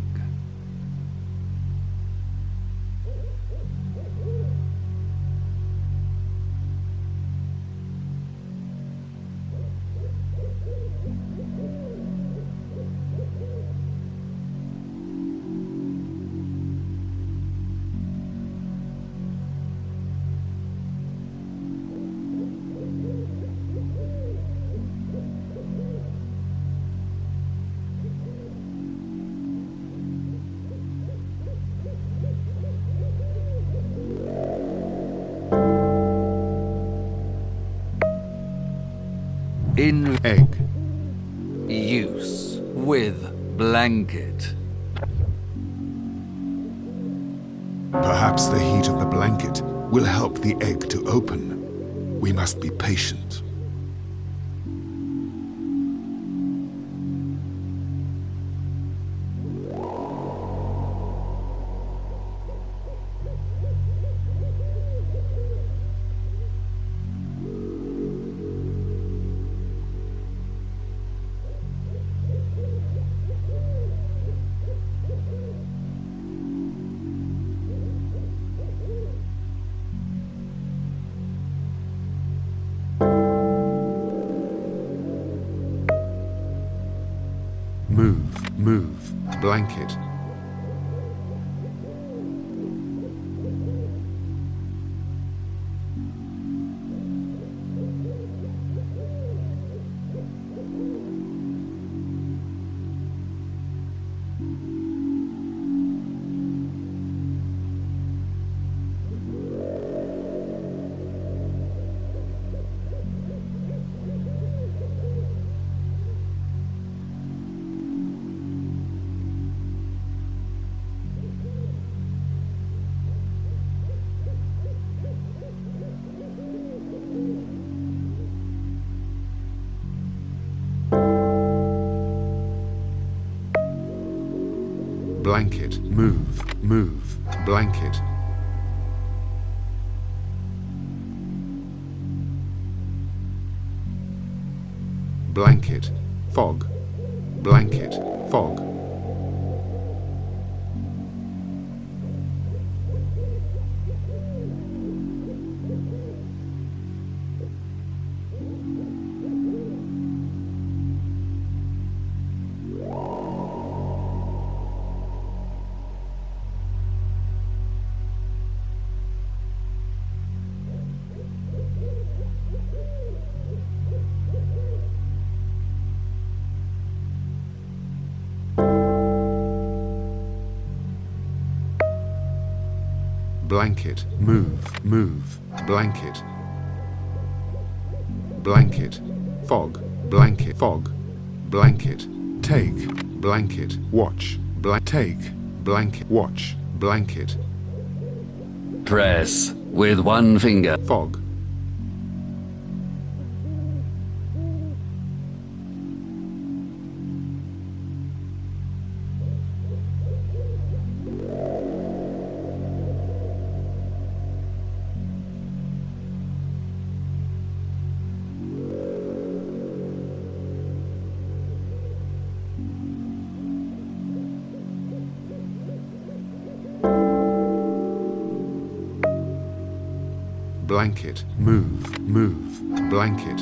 In Egg. use with blanket. Perhaps the heat of the blanket will help the egg to open. We must be patient. Move, blanket. Blanket, move, blanket. Blanket, fog, blanket, fog. blanket, move, move, blanket, blanket, fog, blanket, fog, blanket, take, blanket, watch, take, blanket, watch, blanket, Press with one finger. fog, blanket, move, move, blanket,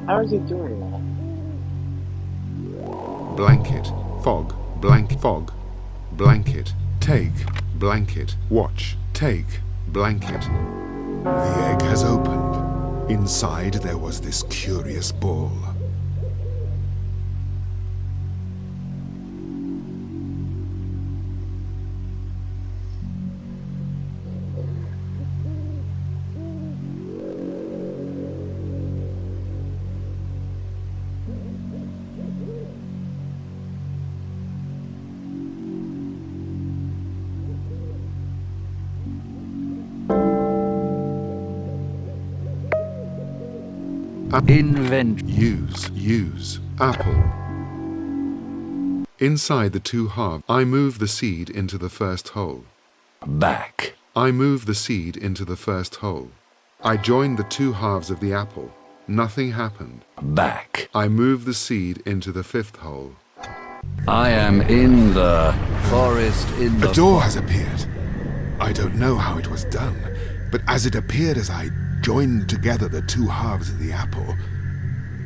How is he doing that? blanket, fog, fog, blanket, take, blanket, watch, take, blanket. The egg has opened. Inside there was this curious ball. Use, apple. Inside the two halves, I move the seed into the first hole. Back. I move the seed into the first hole. I join the two halves of the apple. Nothing happened. Back. I move the seed into the fifth hole. I am in the forest in the... A door has appeared. I don't know how it was done, but as it appeared as I joined together the two halves of the apple,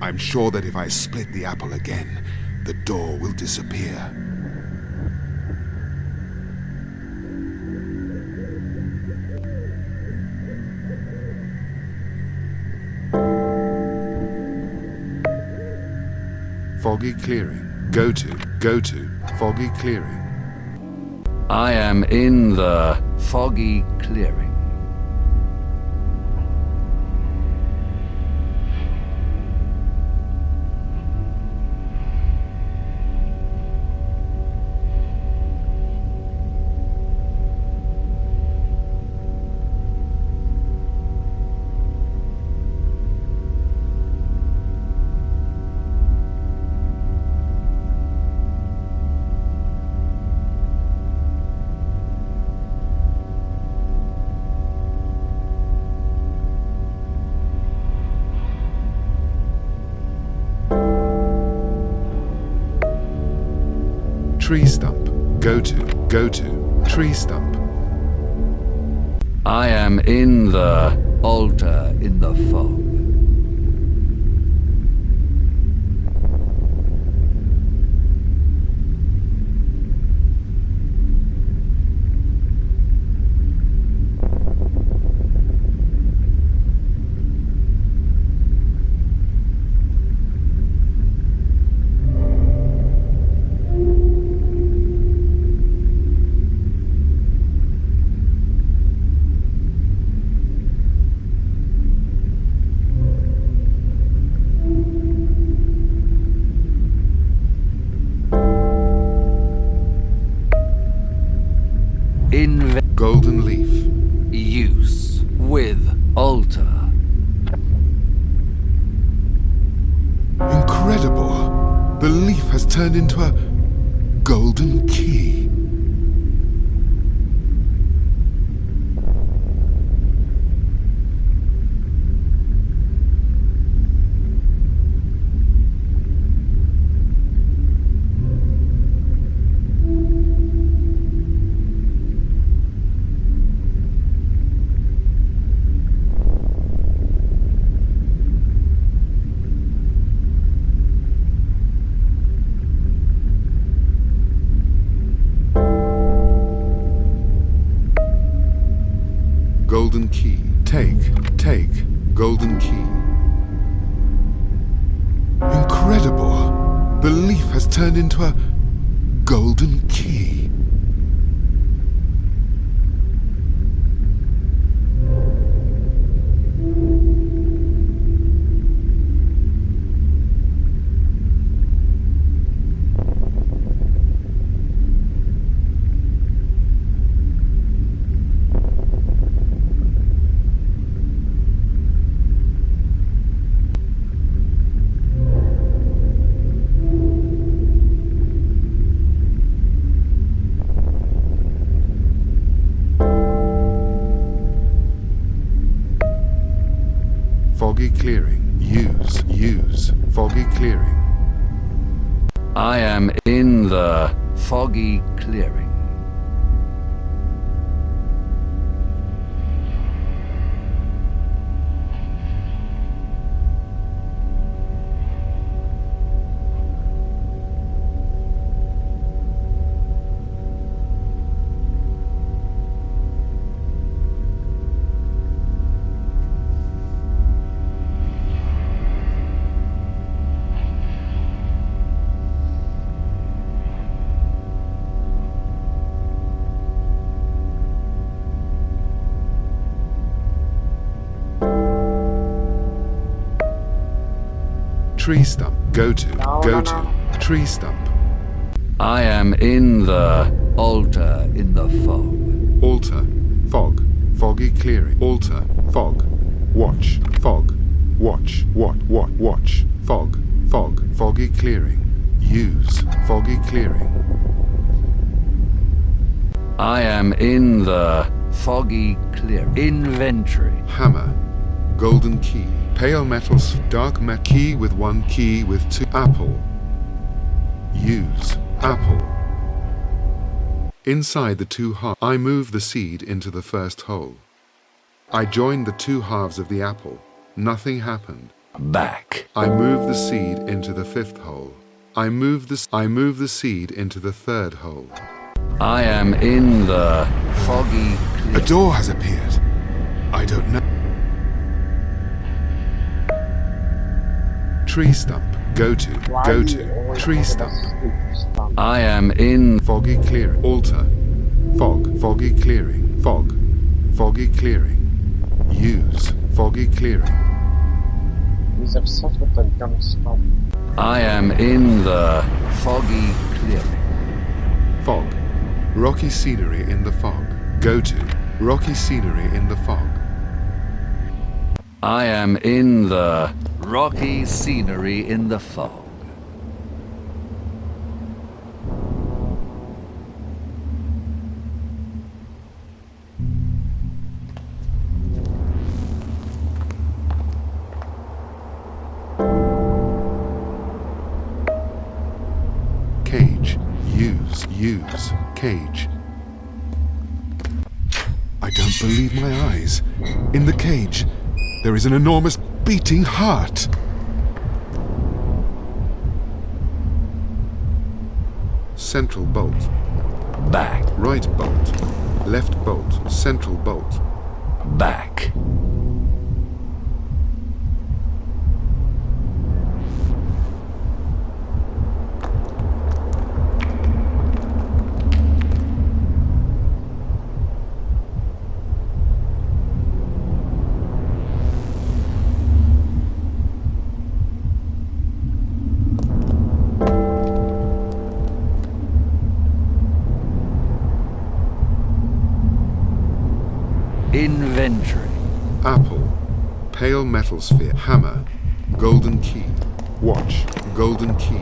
I'm sure that if I split the apple again, the door will disappear. Foggy clearing. Go to, foggy clearing. I am in the foggy clearing. Tree stump. Go to, tree stump. I am in the altar in the fog. Golden leaf. Use with altar. Incredible! The leaf has turned into a golden key. Golden key. Take, golden key. Incredible! The leaf has turned into a golden key. I am in the foggy clearing. Tree stump. Go to. No, Go no, to. no. Tree stump. I am in the altar in the fog. Altar. Fog. Foggy clearing. Altar. Fog. Watch. Fog. Watch. Watch. Fog. Fog. Foggy clearing. Use. Foggy clearing. I am in the foggy clearing. Inventory. Hammer. Golden key. Pale metals. Dark met key with one key with two. Apple. Use. Apple. Inside the two halves, I move the seed into the first hole. I join the two halves of the apple. Nothing happened. Back. I move the seed into the fifth hole. I move the seed into the third hole. I am in the foggy A clearing. door has appeared. I don't know. Tree stump. Go to. Why Go do you to. always Tree go to the stump. stupid stump? I am in Foggy clearing. Altar. Fog. Foggy clearing. Fog. Foggy clearing. Use. Foggy clearing. He's obsessed with the dumb stump. I am in the foggy clearing. Fog. Rocky scenery in the fog. Go to. Rocky scenery in the fog. I am in the rocky scenery in the fog. Cage. Use. Cage. I don't believe my eyes. In the cage, there is an enormous beating heart. Central bolt. Back. Right bolt. Left bolt. Central bolt. Back. Inventory. Apple. Pale metal sphere. Hammer. Golden key. Watch. Golden key.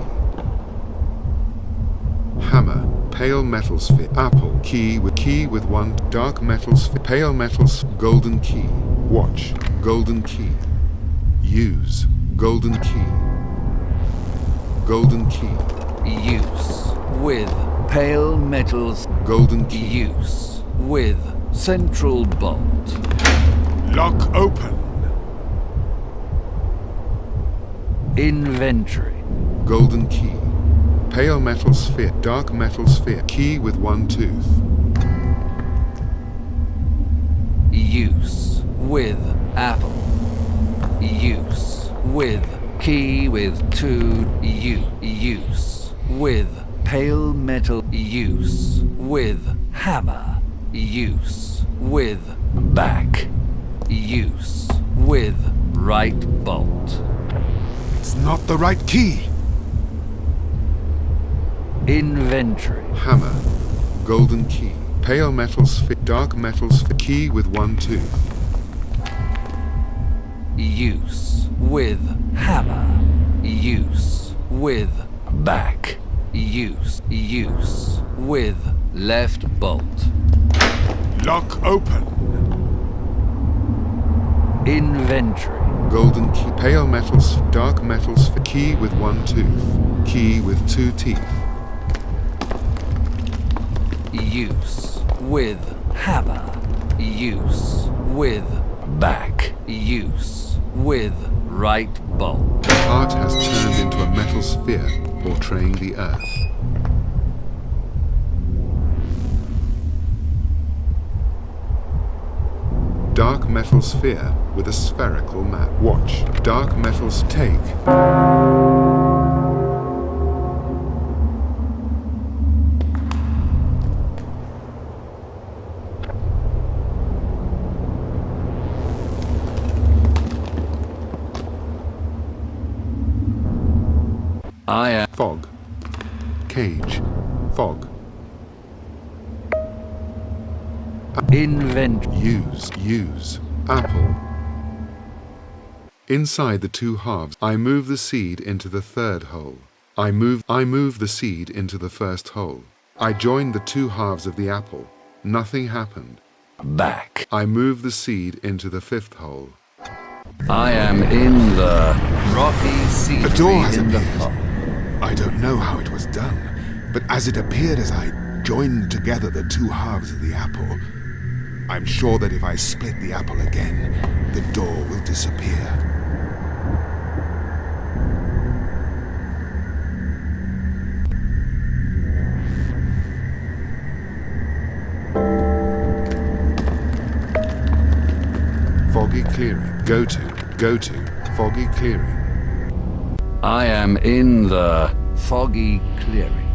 Hammer. Pale metal sphere. Apple. Key with one. Dark metal sphere. Pale metals. Golden key. Watch. Golden key. Use. Golden key. Golden key. Use. With pale metals. Golden key. Use. With central bolt. Lock open. Inventory. Golden key. Pale metal sphere. Dark metal sphere. Key with one tooth. Use. With apple. Use. With key with two. Use. With pale metal. Use. With hammer. Use. With back. Use. With right bolt. It's not the right key. Inventory. Hammer. Golden key. Pale metal sphere. Dark metal sphere. Key with one tooth. Use. With hammer. Use. With back. Use. With left bolt. Lock open. Inventory. golden key, pale metals, dark metals, key with one tooth, key with two teeth. Use with hammer. Use with back. Use with right bolt. The heart has turned into a metal sphere portraying the earth. Dark metal sphere with a spherical map. Watch. Dark metals take. I am Fog. Cage. Fog. invent. Use. Apple. Inside the two halves, I move the seed into the third hole. I move the seed into the first hole. I join the two halves of the apple. Nothing happened. Back. I move the seed into the fifth hole. I am in the rocky sea A door has in the appeared. fog. I don't know how it was done, but as it appeared as I joined together the two halves of the apple, I'm sure that if I split the apple again, the door will disappear. Foggy clearing. Go to. Foggy clearing. I am in the foggy clearing.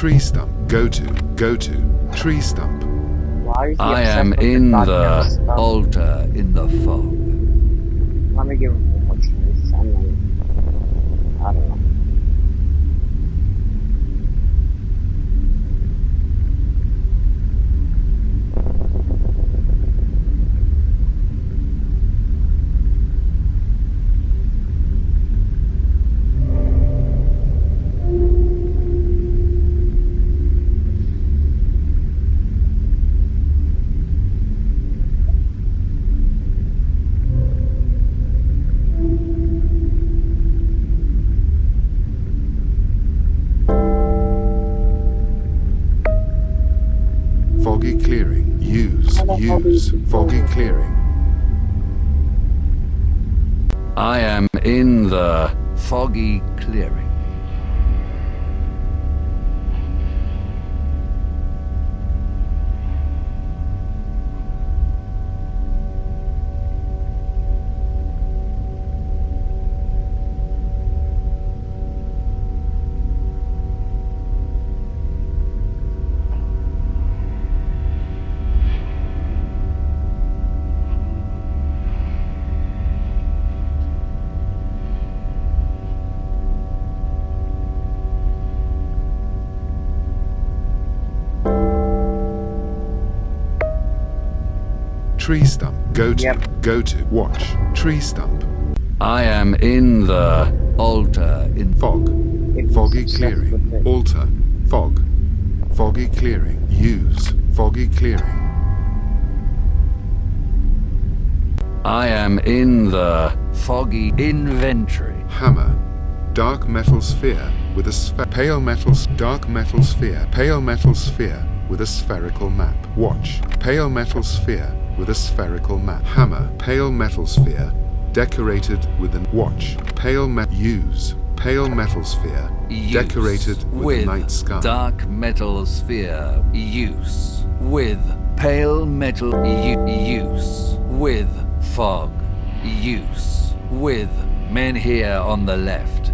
Tree stump. Go to. Tree stump. Why is he I upset am with in goddamn the stuff? altar in the fog. Let me give him one more choice, and then I don't know. Foggy clearing. Use. Foggy clearing. I am in the foggy clearing. Tree stump. Go to. Yep. Go to. Watch. Tree stump. I am in the altar in Fog. It's Foggy obsessed clearing. with it. Altar. Fog. Foggy clearing. Use. Foggy clearing. I am in the foggy inventory. Hammer. Dark metal sphere with a pale metal dark metal sphere. Pale metal sphere with a spherical map. Watch. Pale metal sphere with a spherical map. Hammer. Pale metal sphere decorated with an watch. Pale use. Pale metal sphere Use decorated with a night sky. Dark metal sphere. Use with pale metal. Use with fog. Use with men here on the left.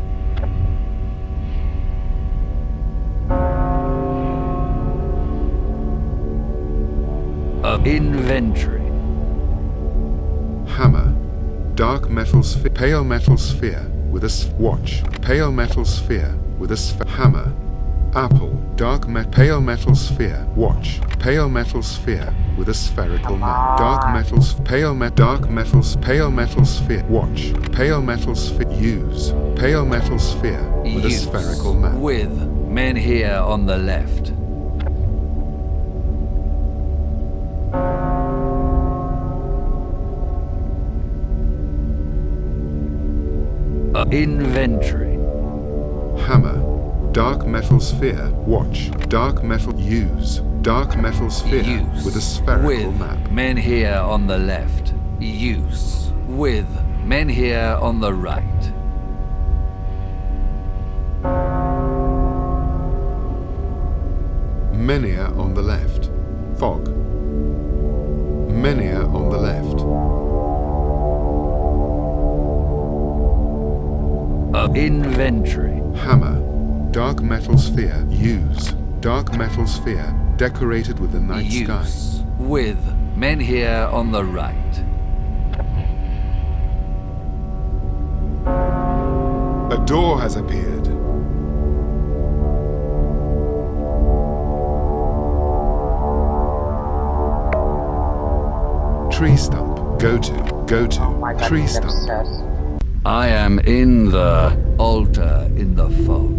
Inventory. Hammer. Dark metal sphere. Pale metal sphere with a watch. Pale metal sphere with a hammer. Apple. Pale metal sphere. Watch. Pale metal sphere with a spherical map. Dark metals. Pale metal sphere. Watch. Pale metal sphere. Use. Pale metal sphere with a spherical map. With men here on the left. Inventory. Hammer. Dark metal sphere. Watch. Dark metal. Use. Dark metal sphere Use. with a spherical With map. men here on the left. Use. With men here on the right. Menhir on the left. Fog. Menhir on the left. Inventory. Hammer. Dark metal sphere. Use. Dark metal sphere decorated with the night sky. Use. With men here on the right. A door has appeared. Tree stump. Go to. Oh my God, Tree he's stump. obsessed. I am in the altar in the fog.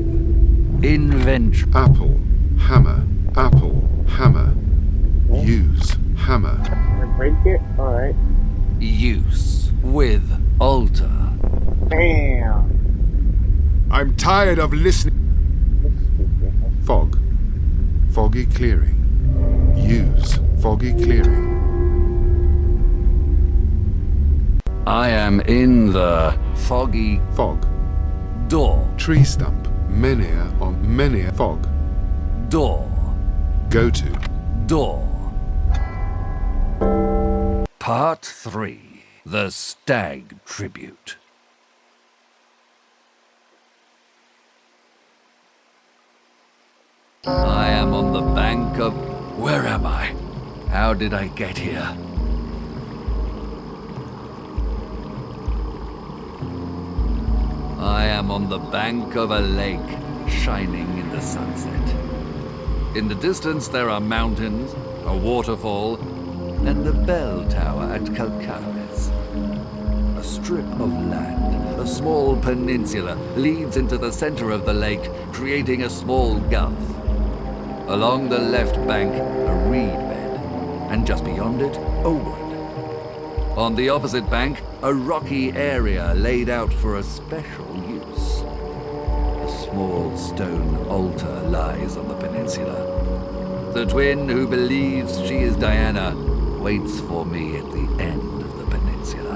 Inventory. Apple. Hammer. Apple. Hammer. Use. Hammer. Can I break it? Alright. Use. With altar. Damn. I'm tired of listening. Fog. Foggy clearing. Use. Foggy clearing. I am in the foggy Fog. door. Tree stump. Menhir on Menhir. Fog. Door. Go to. Door. Part 3. The Stag Tribute. I am on the bank of... Where am I? How did I get here? I am on the bank of a lake, shining in the sunset. In the distance there are mountains, a waterfall, and the bell tower at Calcares. A strip of land, a small peninsula, leads into the center of the lake, creating a small gulf. Along the left bank, a reed bed, and just beyond it, a wood. On the opposite bank, a rocky area laid out for a special use. A small stone altar lies on the peninsula. The twin who believes she is Diana waits for me at the end of the peninsula.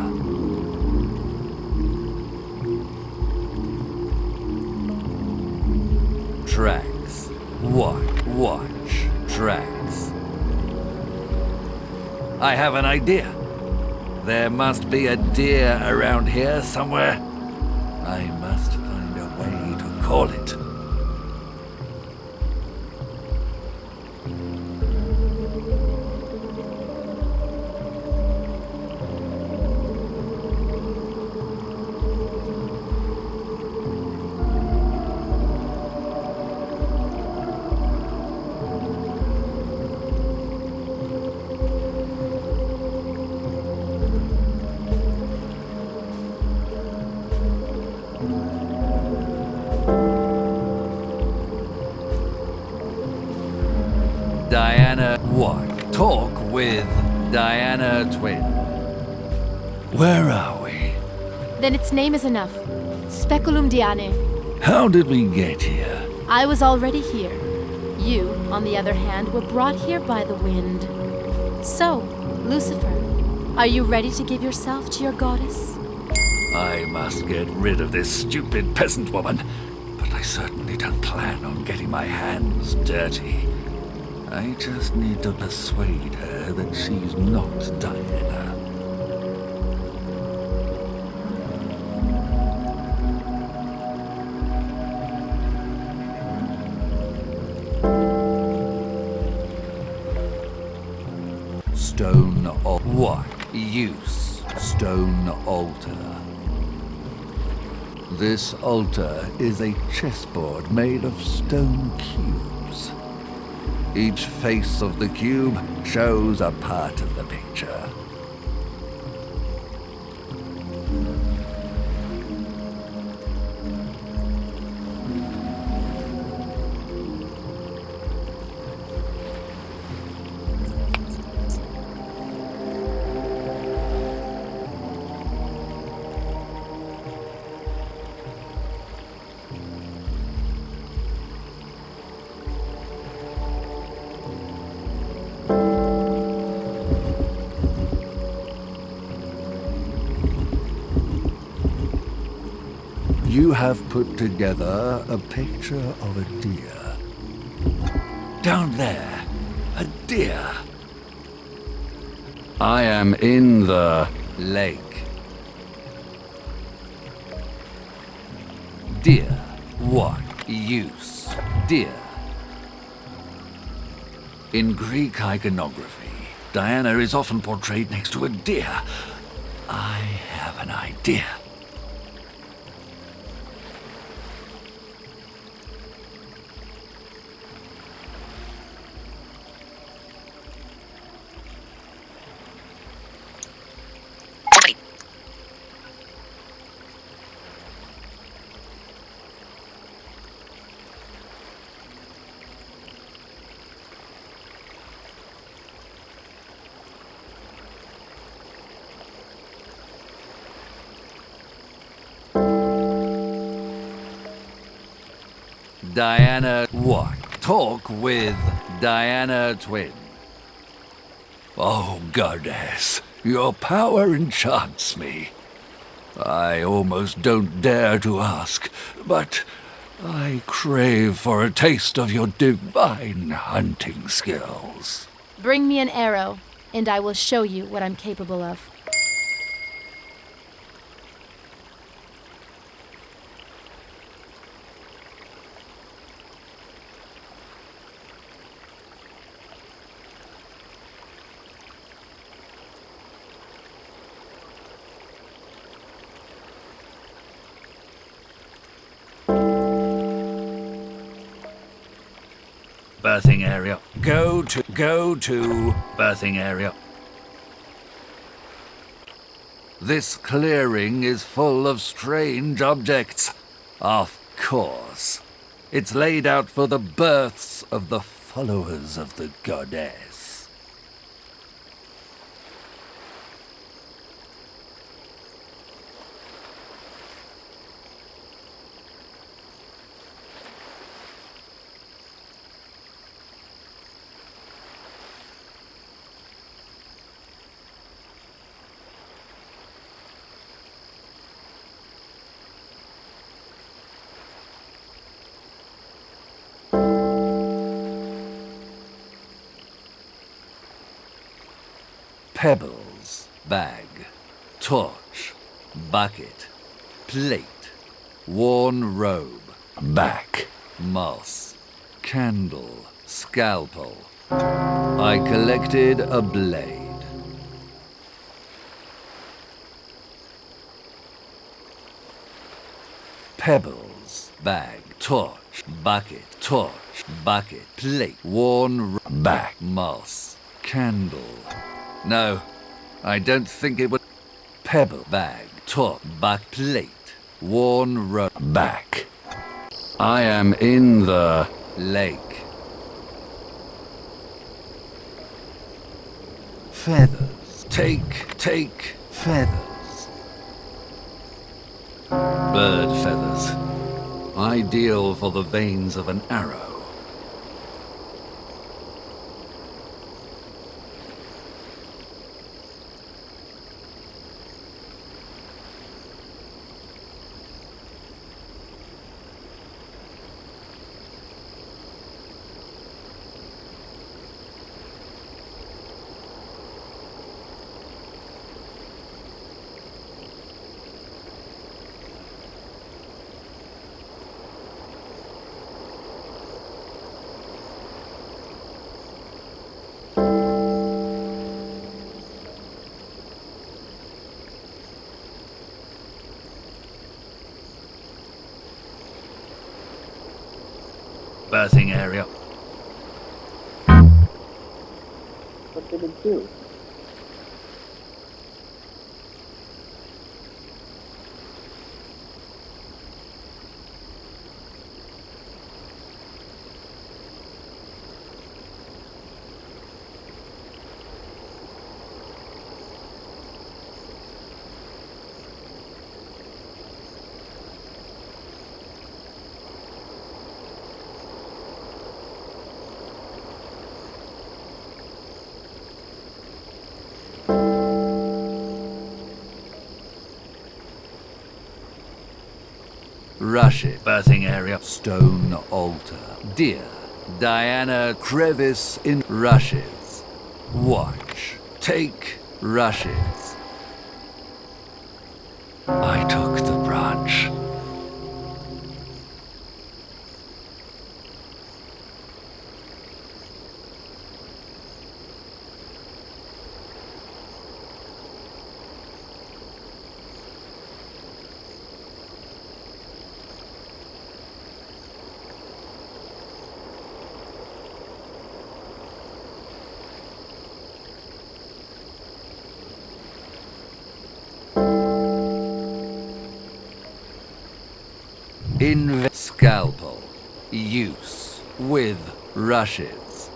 Tracks. Watch. Tracks. I have an idea. There must be a deer around here somewhere. I must find a way to call it. Diana what? Talk with Diana Twin. Where are we? Then its name is enough. Speculum Diane. How did we get here? I was already here. You, on the other hand, were brought here by the wind. So, Lucifer, are you ready to give yourself to your goddess? I must get rid of this stupid peasant woman, but I certainly don't plan on getting my hands dirty. I just need to persuade her that she's not Diana. stone altar. What use? Stone altar. This altar is a chessboard made of stone cubes. Each face of the cube shows a part of the picture. You have put together a picture of a deer. Down there, a deer. I am in the lake. Deer. What use? Deer. In Greek iconography, Diana is often portrayed next to a deer. I have an idea. Diana what? Talk with Diana Twin. Oh, goddess, your power enchants me. I almost don't dare to ask, but I crave for a taste of your divine hunting skills. Bring me an arrow, and I will show you what I'm capable of. Birthing area. Go to birthing area. This clearing is full of strange objects. Of course. It's laid out for the births of the followers of the goddess. Pebbles, bag, torch, bucket, plate, worn robe, back, moss, candle, scalpel. I collected a blade. Pebbles, bag, torch, bucket, plate, worn back, moss, candle. No, I don't think it would. Pebble, bag, torch, bucket, plate, worn back. I am in the lake. Feathers, take feathers. Bird feathers, ideal for the veins of an arrow. Birthing area. What did it do? Rush it. Birthing area. Stone altar. Dear Diana crevice in rushes. Watch. Take rushes. I took the branch. In scalpel. Use with rushes.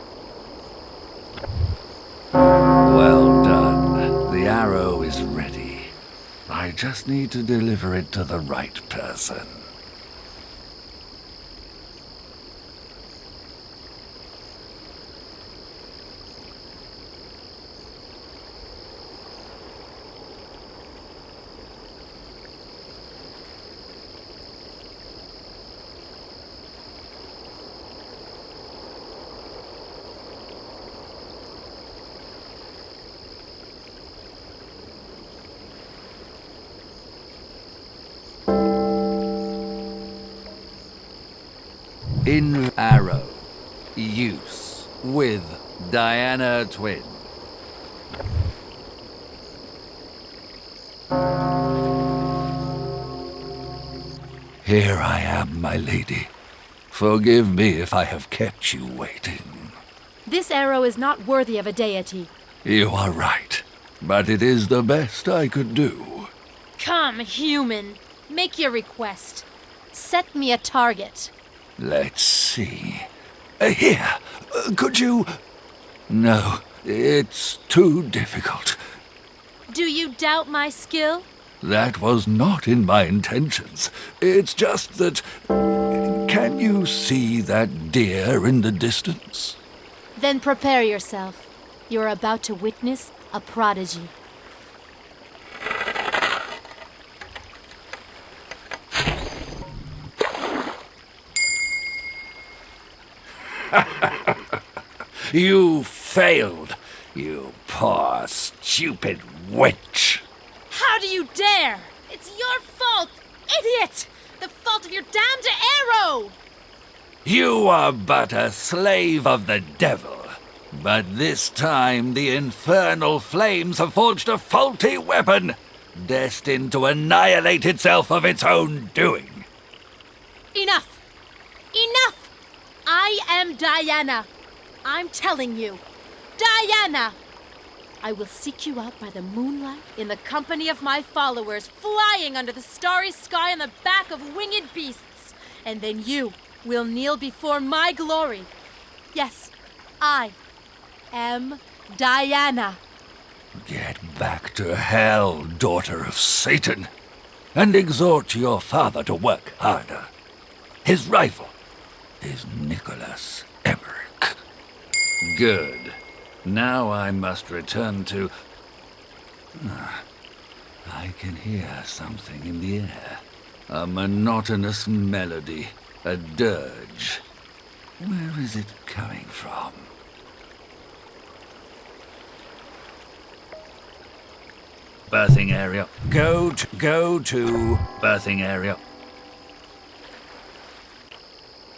Well done. The arrow is ready. I just need to deliver it to the right person. In arrow. Use with Diana twin. Here I am, my lady. Forgive me if I have kept you waiting. This arrow is not worthy of a deity. You are right, but it is the best I could do. Come, human. Make your request. Set me a target. Let's see. Here, could you... No, it's too difficult. Do you doubt my skill? That was not in my intentions. It's just that... Can you see that deer in the distance? Then prepare yourself. You're about to witness a prodigy. You failed, you poor, stupid witch. How do you dare? It's your fault, idiot! The fault of your damned arrow! You are but a slave of the devil. But this time the infernal flames have forged a faulty weapon, destined to annihilate itself of its own doing. Enough! Enough! I am Diana. I'm telling you. Diana! I will seek you out by the moonlight in the company of my followers, flying under the starry sky on the back of winged beasts. And then you will kneel before my glory. Yes, I am Diana. Get back to hell, daughter of Satan, and exhort your father to work harder. His rival is Nicholas Emmerich. Good. Now I must return to... I can hear something in the air. A monotonous melody, a dirge. Where is it coming from? Birthing area. Go to birthing area.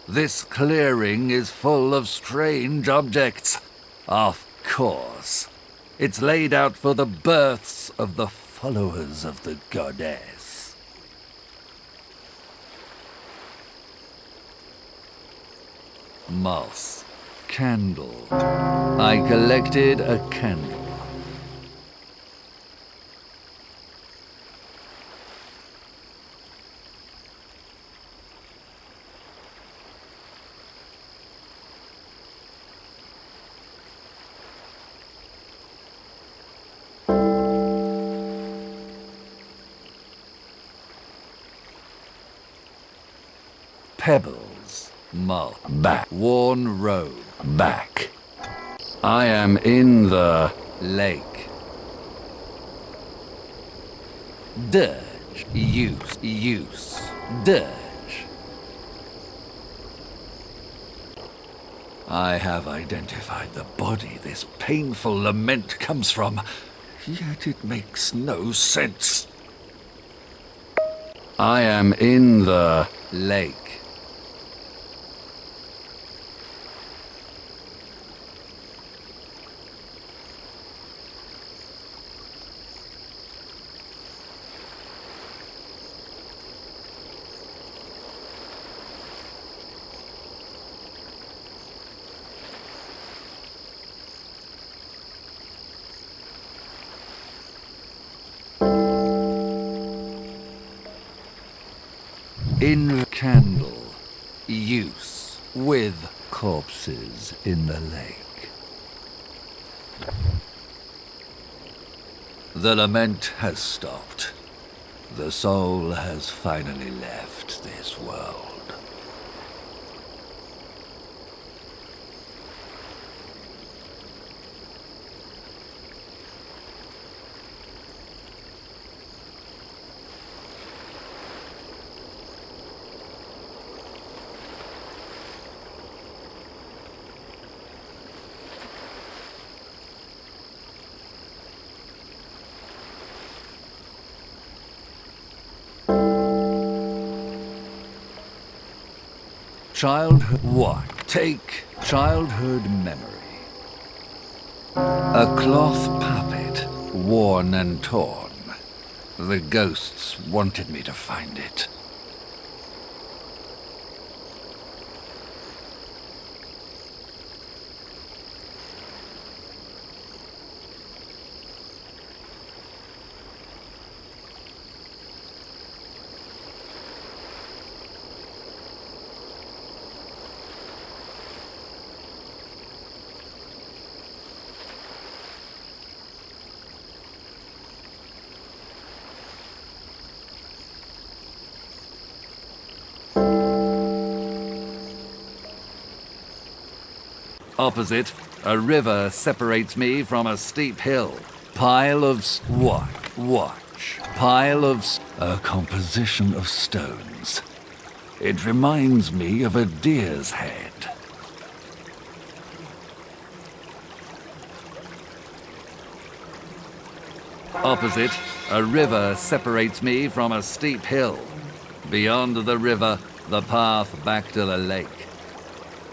This clearing is full of strange objects. Of course. It's laid out for the births of the followers of the goddess. moss, candle. I collected a candle. Pebbles, mull, back, worn road, back. I am in the lake. Dirge, use, dirge. I have identified the body this painful lament comes from, yet it makes no sense. I am in the lake. In candle, use, with corpses in the lake. The lament has stopped. The soul has finally left this world. Childhood what? Take childhood memory. A cloth puppet, worn and torn. The ghosts wanted me to find it. Opposite, a river separates me from a steep hill. Pile of watch. Pile of a composition of stones. It reminds me of a deer's head. Opposite, a river separates me from a steep hill. Beyond the river, the path back to the lake.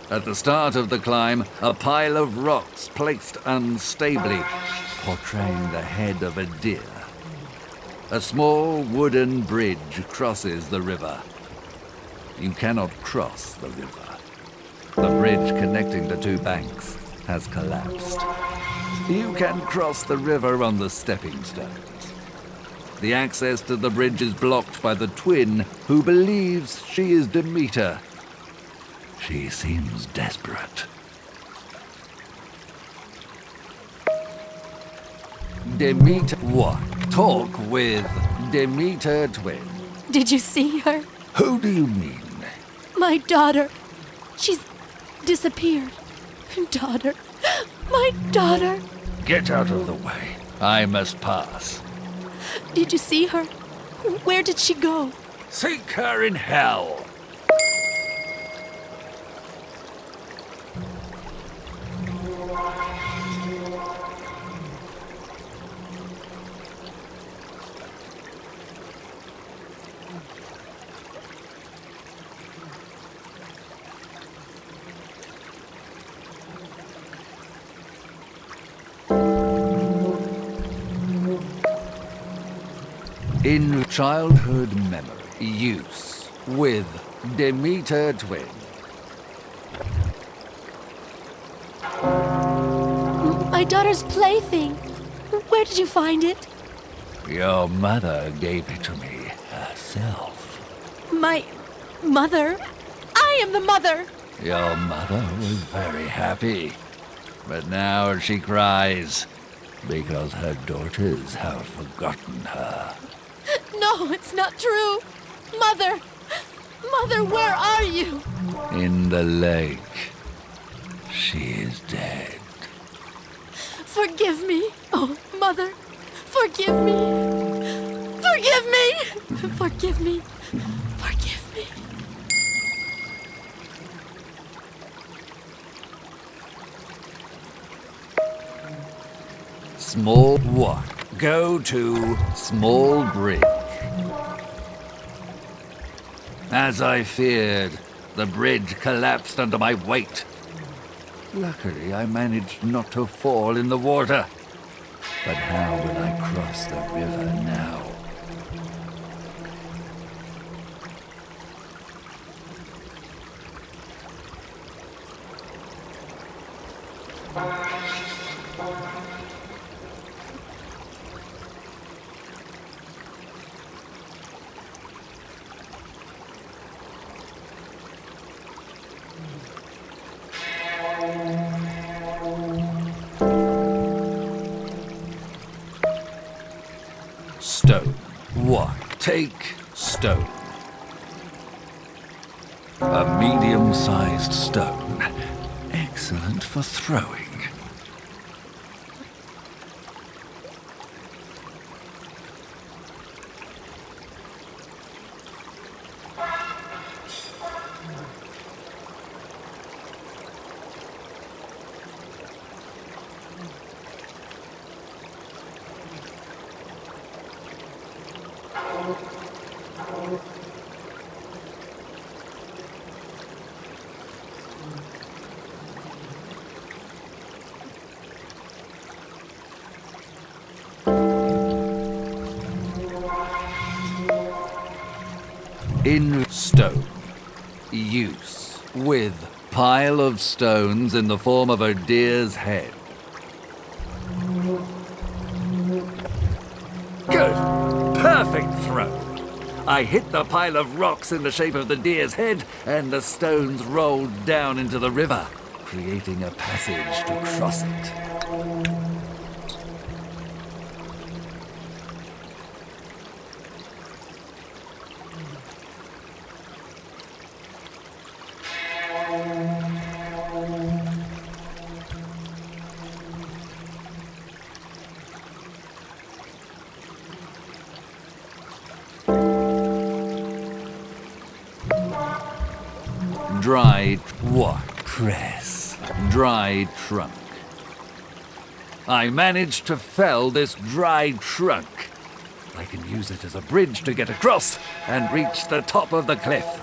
At the start of the climb, a pile of rocks placed unstably, portraying the head of a deer. A small wooden bridge crosses the river. You cannot cross the river. The bridge connecting the two banks has collapsed. You can cross the river on the stepping stones. The access to the bridge is blocked by the twin, who believes she is Demeter. She seems desperate. Demeter what? Talk with Demeter twin. Did you see her? Who do you mean? My daughter. She's disappeared. Daughter. My daughter. Get out of the way. I must pass. Did you see her? Where did she go? Seek her in hell. In childhood memory, use with Demeter twin. My daughter's plaything. Where did you find it? Your mother gave it to me herself. My mother? I am the mother! Your mother was very happy, but now she cries because her daughters have forgotten her. No, it's not true. Mother! Mother, where are you? In the lake. She is dead. Forgive me. Oh, Mother. Forgive me. Forgive me. Forgive me. Forgive me. Small what? Go to small bridge. As I feared, the bridge collapsed under my weight. Luckily, I managed not to fall in the water. But how will I cross the river now? Stone. What? Take stone. A medium-sized stone. Excellent for throwing. In stone. Use. With pile of stones in the form of a deer's head. Good. Perfect throw. I hit the pile of rocks in the shape of the deer's head, and the stones rolled down into the river, creating a passage to cross it. Dried what? Cress. Dried trunk. I managed to fell this dried trunk. I can use it as a bridge to get across and reach the top of the cliff.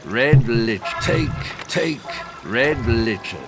Red lich. Take red lichen.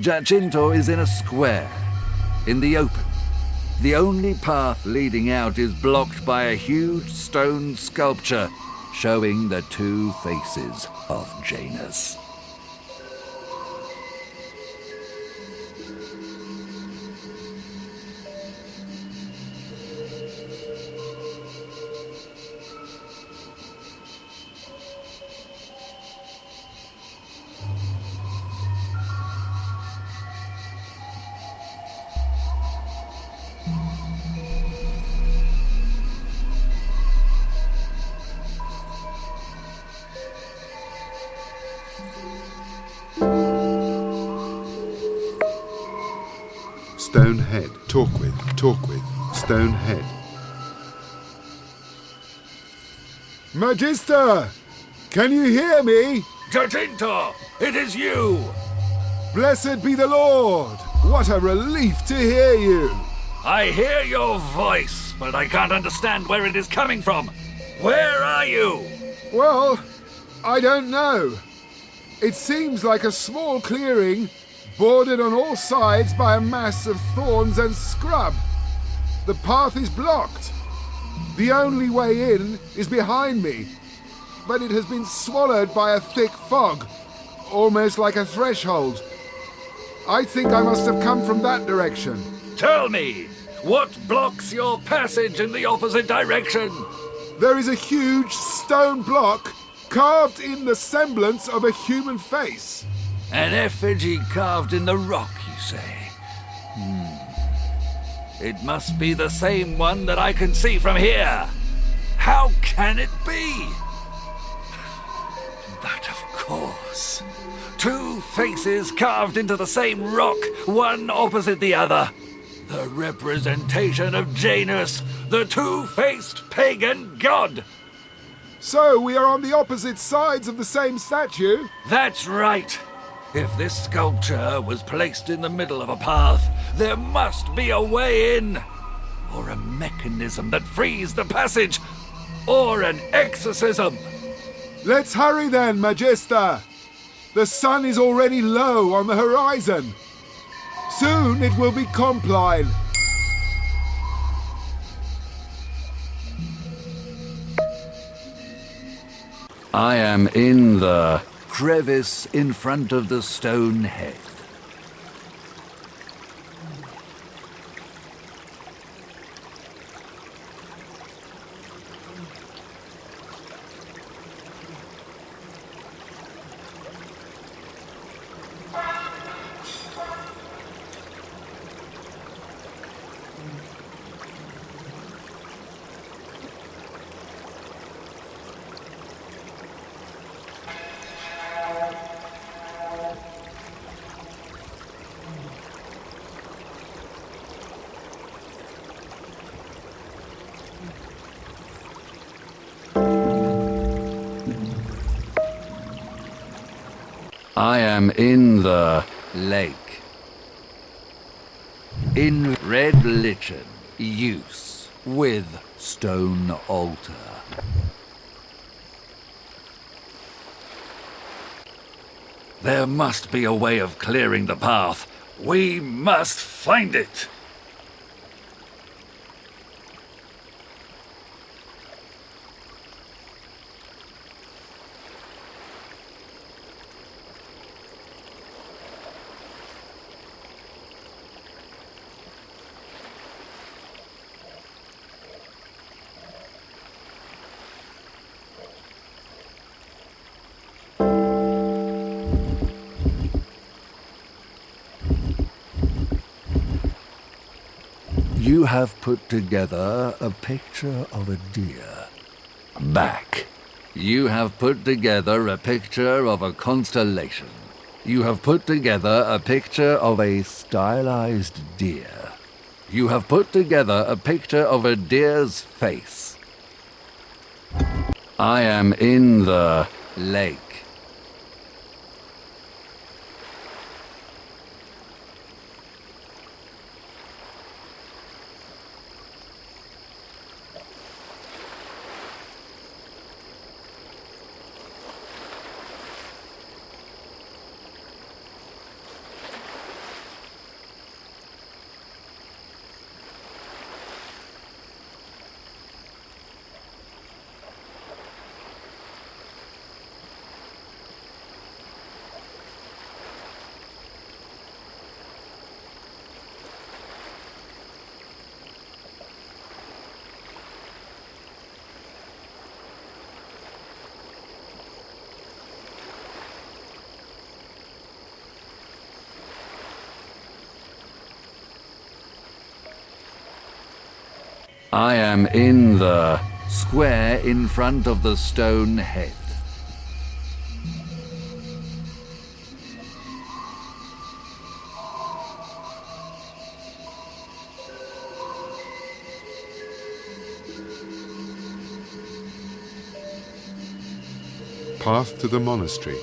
Jacinto is in a square, in the open. The only path leading out is blocked by a huge stone sculpture showing the two faces of Janus. stone head. Talk with, stone head. Magister! Can you hear me? Jacinto, it is you! Blessed be the Lord! What a relief to hear you! I hear your voice, but I can't understand where it is coming from. Where are you? Well, I don't know. It seems like a small clearing, bordered on all sides by a mass of thorns and scrub. The path is blocked. The only way in is behind me, but it has been swallowed by a thick fog, almost like a threshold. I think I must have come from that direction. Tell me, what blocks your passage in the opposite direction? There is a huge stone block carved in the semblance of a human face. An effigy carved in the rock, you say? It must be the same one that I can see from here. How can it be? But of course. Two faces carved into the same rock, one opposite the other. The representation of Janus, the two-faced pagan god. So we are on the opposite sides of the same statue? That's right. If this sculpture was placed in the middle of a path, there must be a way in. Or a mechanism that frees the passage. Or an exorcism. Let's hurry then, Magister. The sun is already low on the horizon. Soon it will be Compline. I am in the crevice in front of the stone head. I am in the lake. In red lichen, use with stone altar. There must be a way of clearing the path. We must find it. You have put together a picture of a deer. Back. You have put together a picture of a constellation. You have put together a picture of a stylized deer. You have put together a picture of a deer's face. I am in the lake. I am in the square in front of the stone head. Path to the monastery.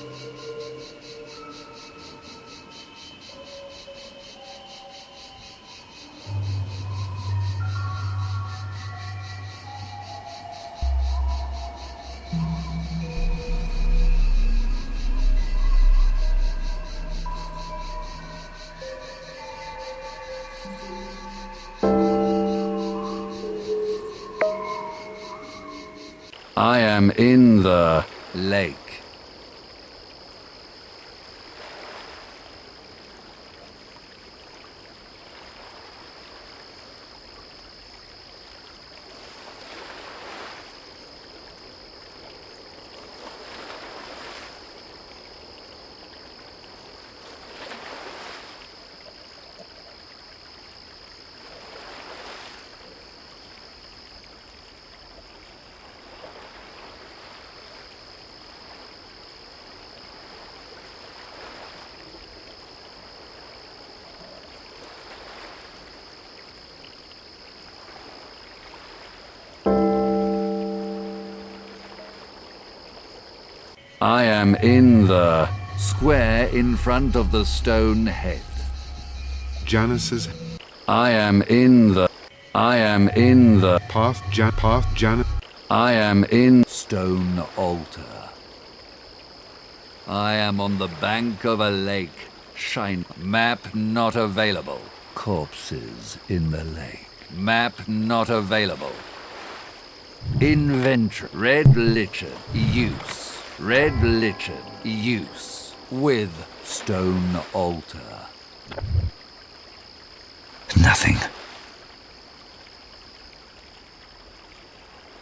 I am in the lake. I am in the square in front of the stone head. Janus's I am in the path. Janus. I am in stone altar. I am on the bank of a lake. Shine. Map not available. Corpses in the lake. Map not available. Inventory. Red lichen. Use. Red lichen. Use. With stone altar. Nothing.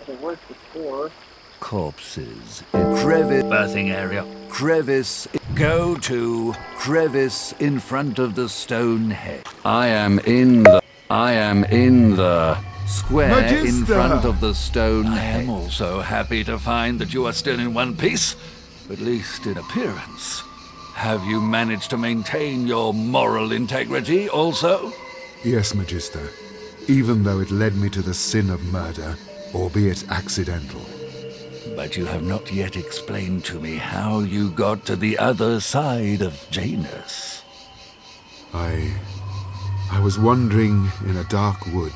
It worked before. Corpses in crevice. Birthing area. Crevice. Go to crevice in front of the stone head. I am in the square Magister! in front of the stone head. I am also happy to find that you are still in one piece, at least in appearance. Have you managed to maintain your moral integrity also? Yes, Magister. Even though it led me to the sin of murder, albeit accidental. But you have not yet explained to me how you got to the other side of Janus. I was wandering in a dark wood,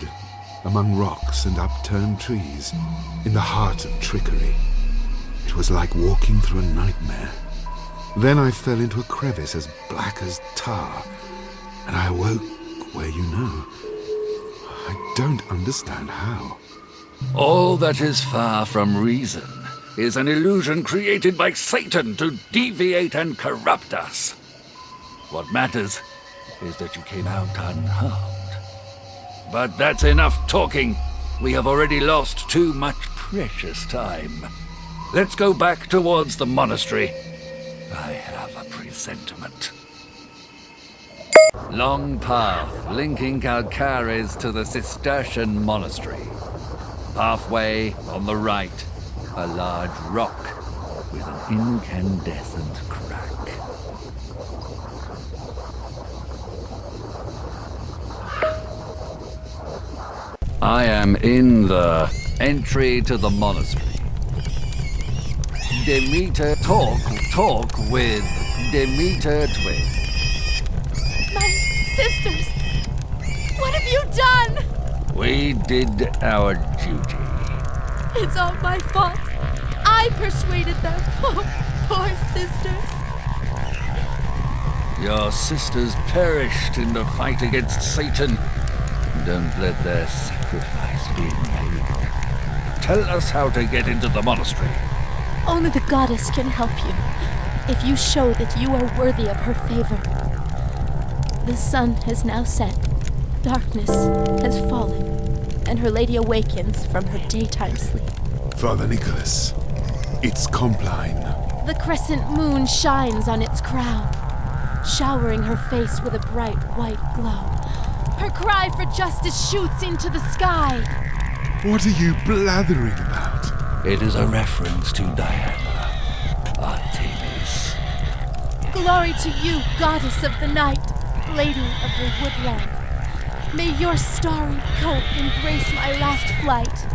among rocks and upturned trees, in the heart of trickery. It was like walking through a nightmare. Then I fell into a crevice as black as tar, and I awoke where you know. I don't understand how. All that is far from reason is an illusion created by Satan to deviate and corrupt us. What matters is that you came out unharmed. But that's enough talking. We have already lost too much precious time. Let's go back towards the monastery. I have a presentiment. Long path linking Calcares to the Cistercian monastery. Halfway on the right, a large rock with an incandescent crack. I am in the entry to the monastery. Demeter, talk with Demeter Twin. My sisters! What have you done? We did our duty. It's all my fault. I persuaded them. Oh, poor sisters. Your sisters perished in the fight against Satan. Don't let their sacrifice be in vain. Tell us how to get into the monastery. Only the goddess can help you, if you show that you are worthy of her favor. The sun has now set, darkness has fallen, and her lady awakens from her daytime sleep. Father Nicholas, it's Compline. The crescent moon shines on its crown, showering her face with a bright white glow. Her cry for justice shoots into the sky. What are you blathering about? It is a reference to Diana, Artemis. Glory to you, goddess of the night, lady of the woodland. May your starry coat embrace my last flight.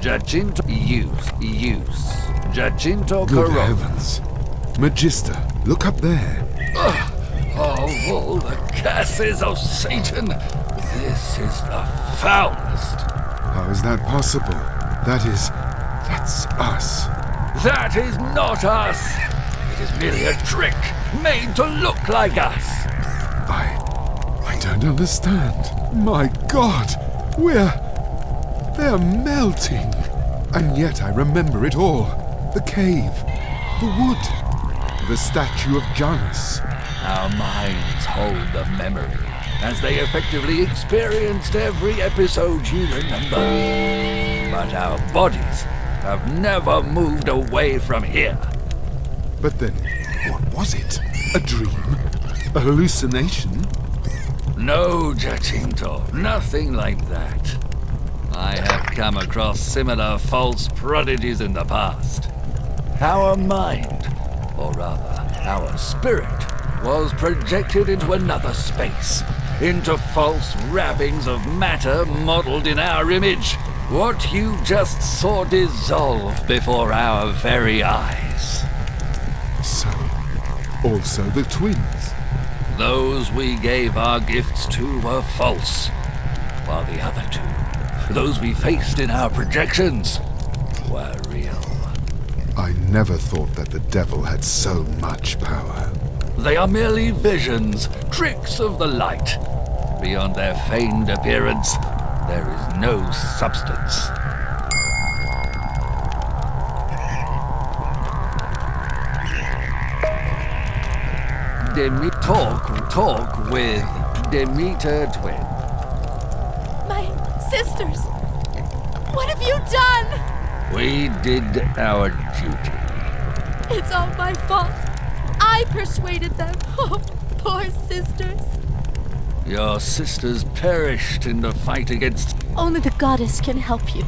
Jacinto use. Jacinto Good Corona. heavens. Magister, look up there. Of all the curses of Satan, this is the foulest. How is that possible? That's us. That is not us. It is merely a trick made to look like us. I don't understand. My God, they're melting. And yet I remember it all. The cave, the wood, the statue of Janus. Our minds hold the memory, as they effectively experienced every episode you remember. But our bodies have never moved away from here. But then, what was it? A dream? A hallucination? No, Jacinto, nothing like that. I have come across similar false prodigies in the past. Our mind, or rather, our spirit, was projected into another space, into false wrappings of matter modeled in our image. What you just saw dissolve before our very eyes. So, also the twins. Those we gave our gifts to were false, while the other two, those we faced in our projections, were real. I never thought that the devil had so much power. They are merely visions, tricks of the light. Beyond their feigned appearance, there is no substance. Talk with Demeter Twin. My sisters! What have you done? We did our duty. It's all my fault. I persuaded them. Oh, poor sisters. Your sisters perished in the fight against... Only the goddess can help you.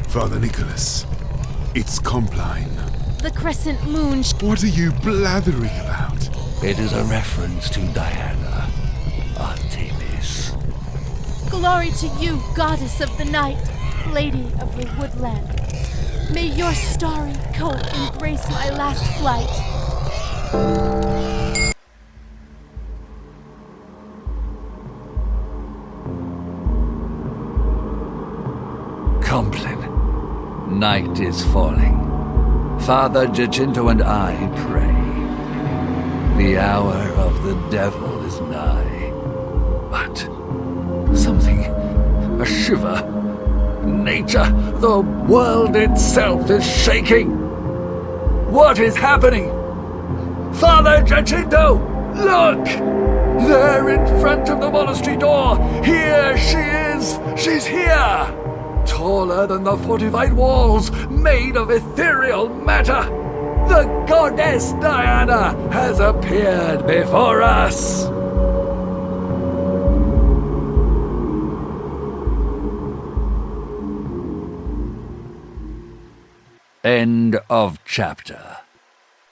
Father Nicholas, it's Compline. The crescent moon. What are you blathering about? It is a reference to Diana, Artemis. Glory to you, goddess of the night, lady of the woodland. May your starry coat embrace my last flight. Compline, night is falling. Father Jacinto and I pray. The hour of the devil is nigh. But something, a shiver. Nature, the world itself is shaking. What is happening? Father Jacinto, look! There in front of the monastery door. Here she is. She's here. Taller than the fortified walls, made of ethereal matter. The goddess Diana has appeared before us. End of chapter.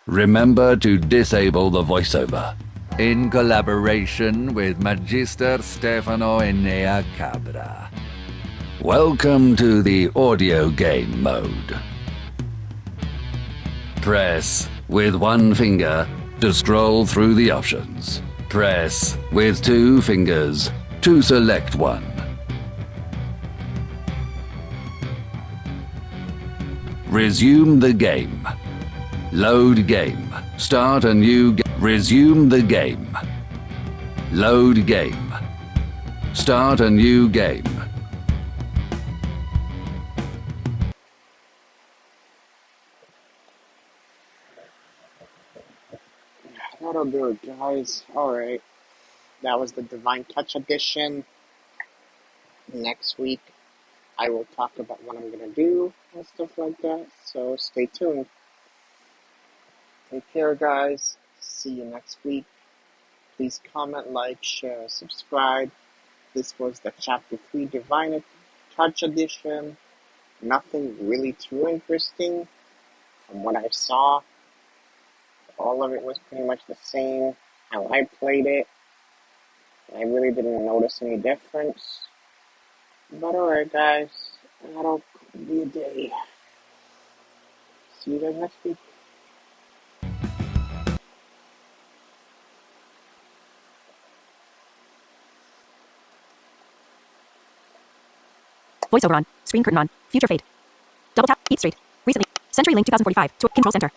Remember to disable the voiceover. In collaboration with Magister Stefano Enea Cabra. Welcome to the audio game mode. Press with one finger to scroll through the options. Press with two fingers to select one. Resume the game. Load game. Start a new game. Resume the game. Load game. Start a new game. That'll do it, guys. Alright. That was the Divine Touch edition. Next week, I will talk about what I'm going to do and stuff like that. So stay tuned. Take care, guys. See you next week. Please comment, like, share, and subscribe. This was the Chapter 3 Divine Touch edition. Nothing really too interesting from what I saw. All of it was pretty much the same how I played it. I really didn't notice any difference. But alright, guys. And that'll be a day. See you guys next week. Voiceover on. Screen curtain on. Future fade. Double tap. Eat Street. Recently. CenturyLink 2045. To control center.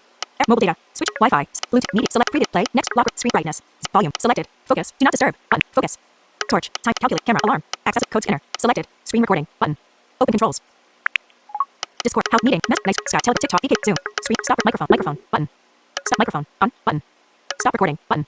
Mobile data. Switch. Wi-Fi. Bluetooth. Media. Select. Preview. Play. Next. Lock. Screen brightness. Volume. Selected. Focus. Do not disturb. Button. Focus. Torch. Time. Calculate. Camera. Alarm. Access. Code scanner. Selected. Screen recording. Button. Open controls. Discord. Help. Meeting. Nice. Skype. TikTok. VK. Zoom. Screen. Stop. Microphone. Microphone. Button. Stop microphone. On. Button. Stop recording. Button.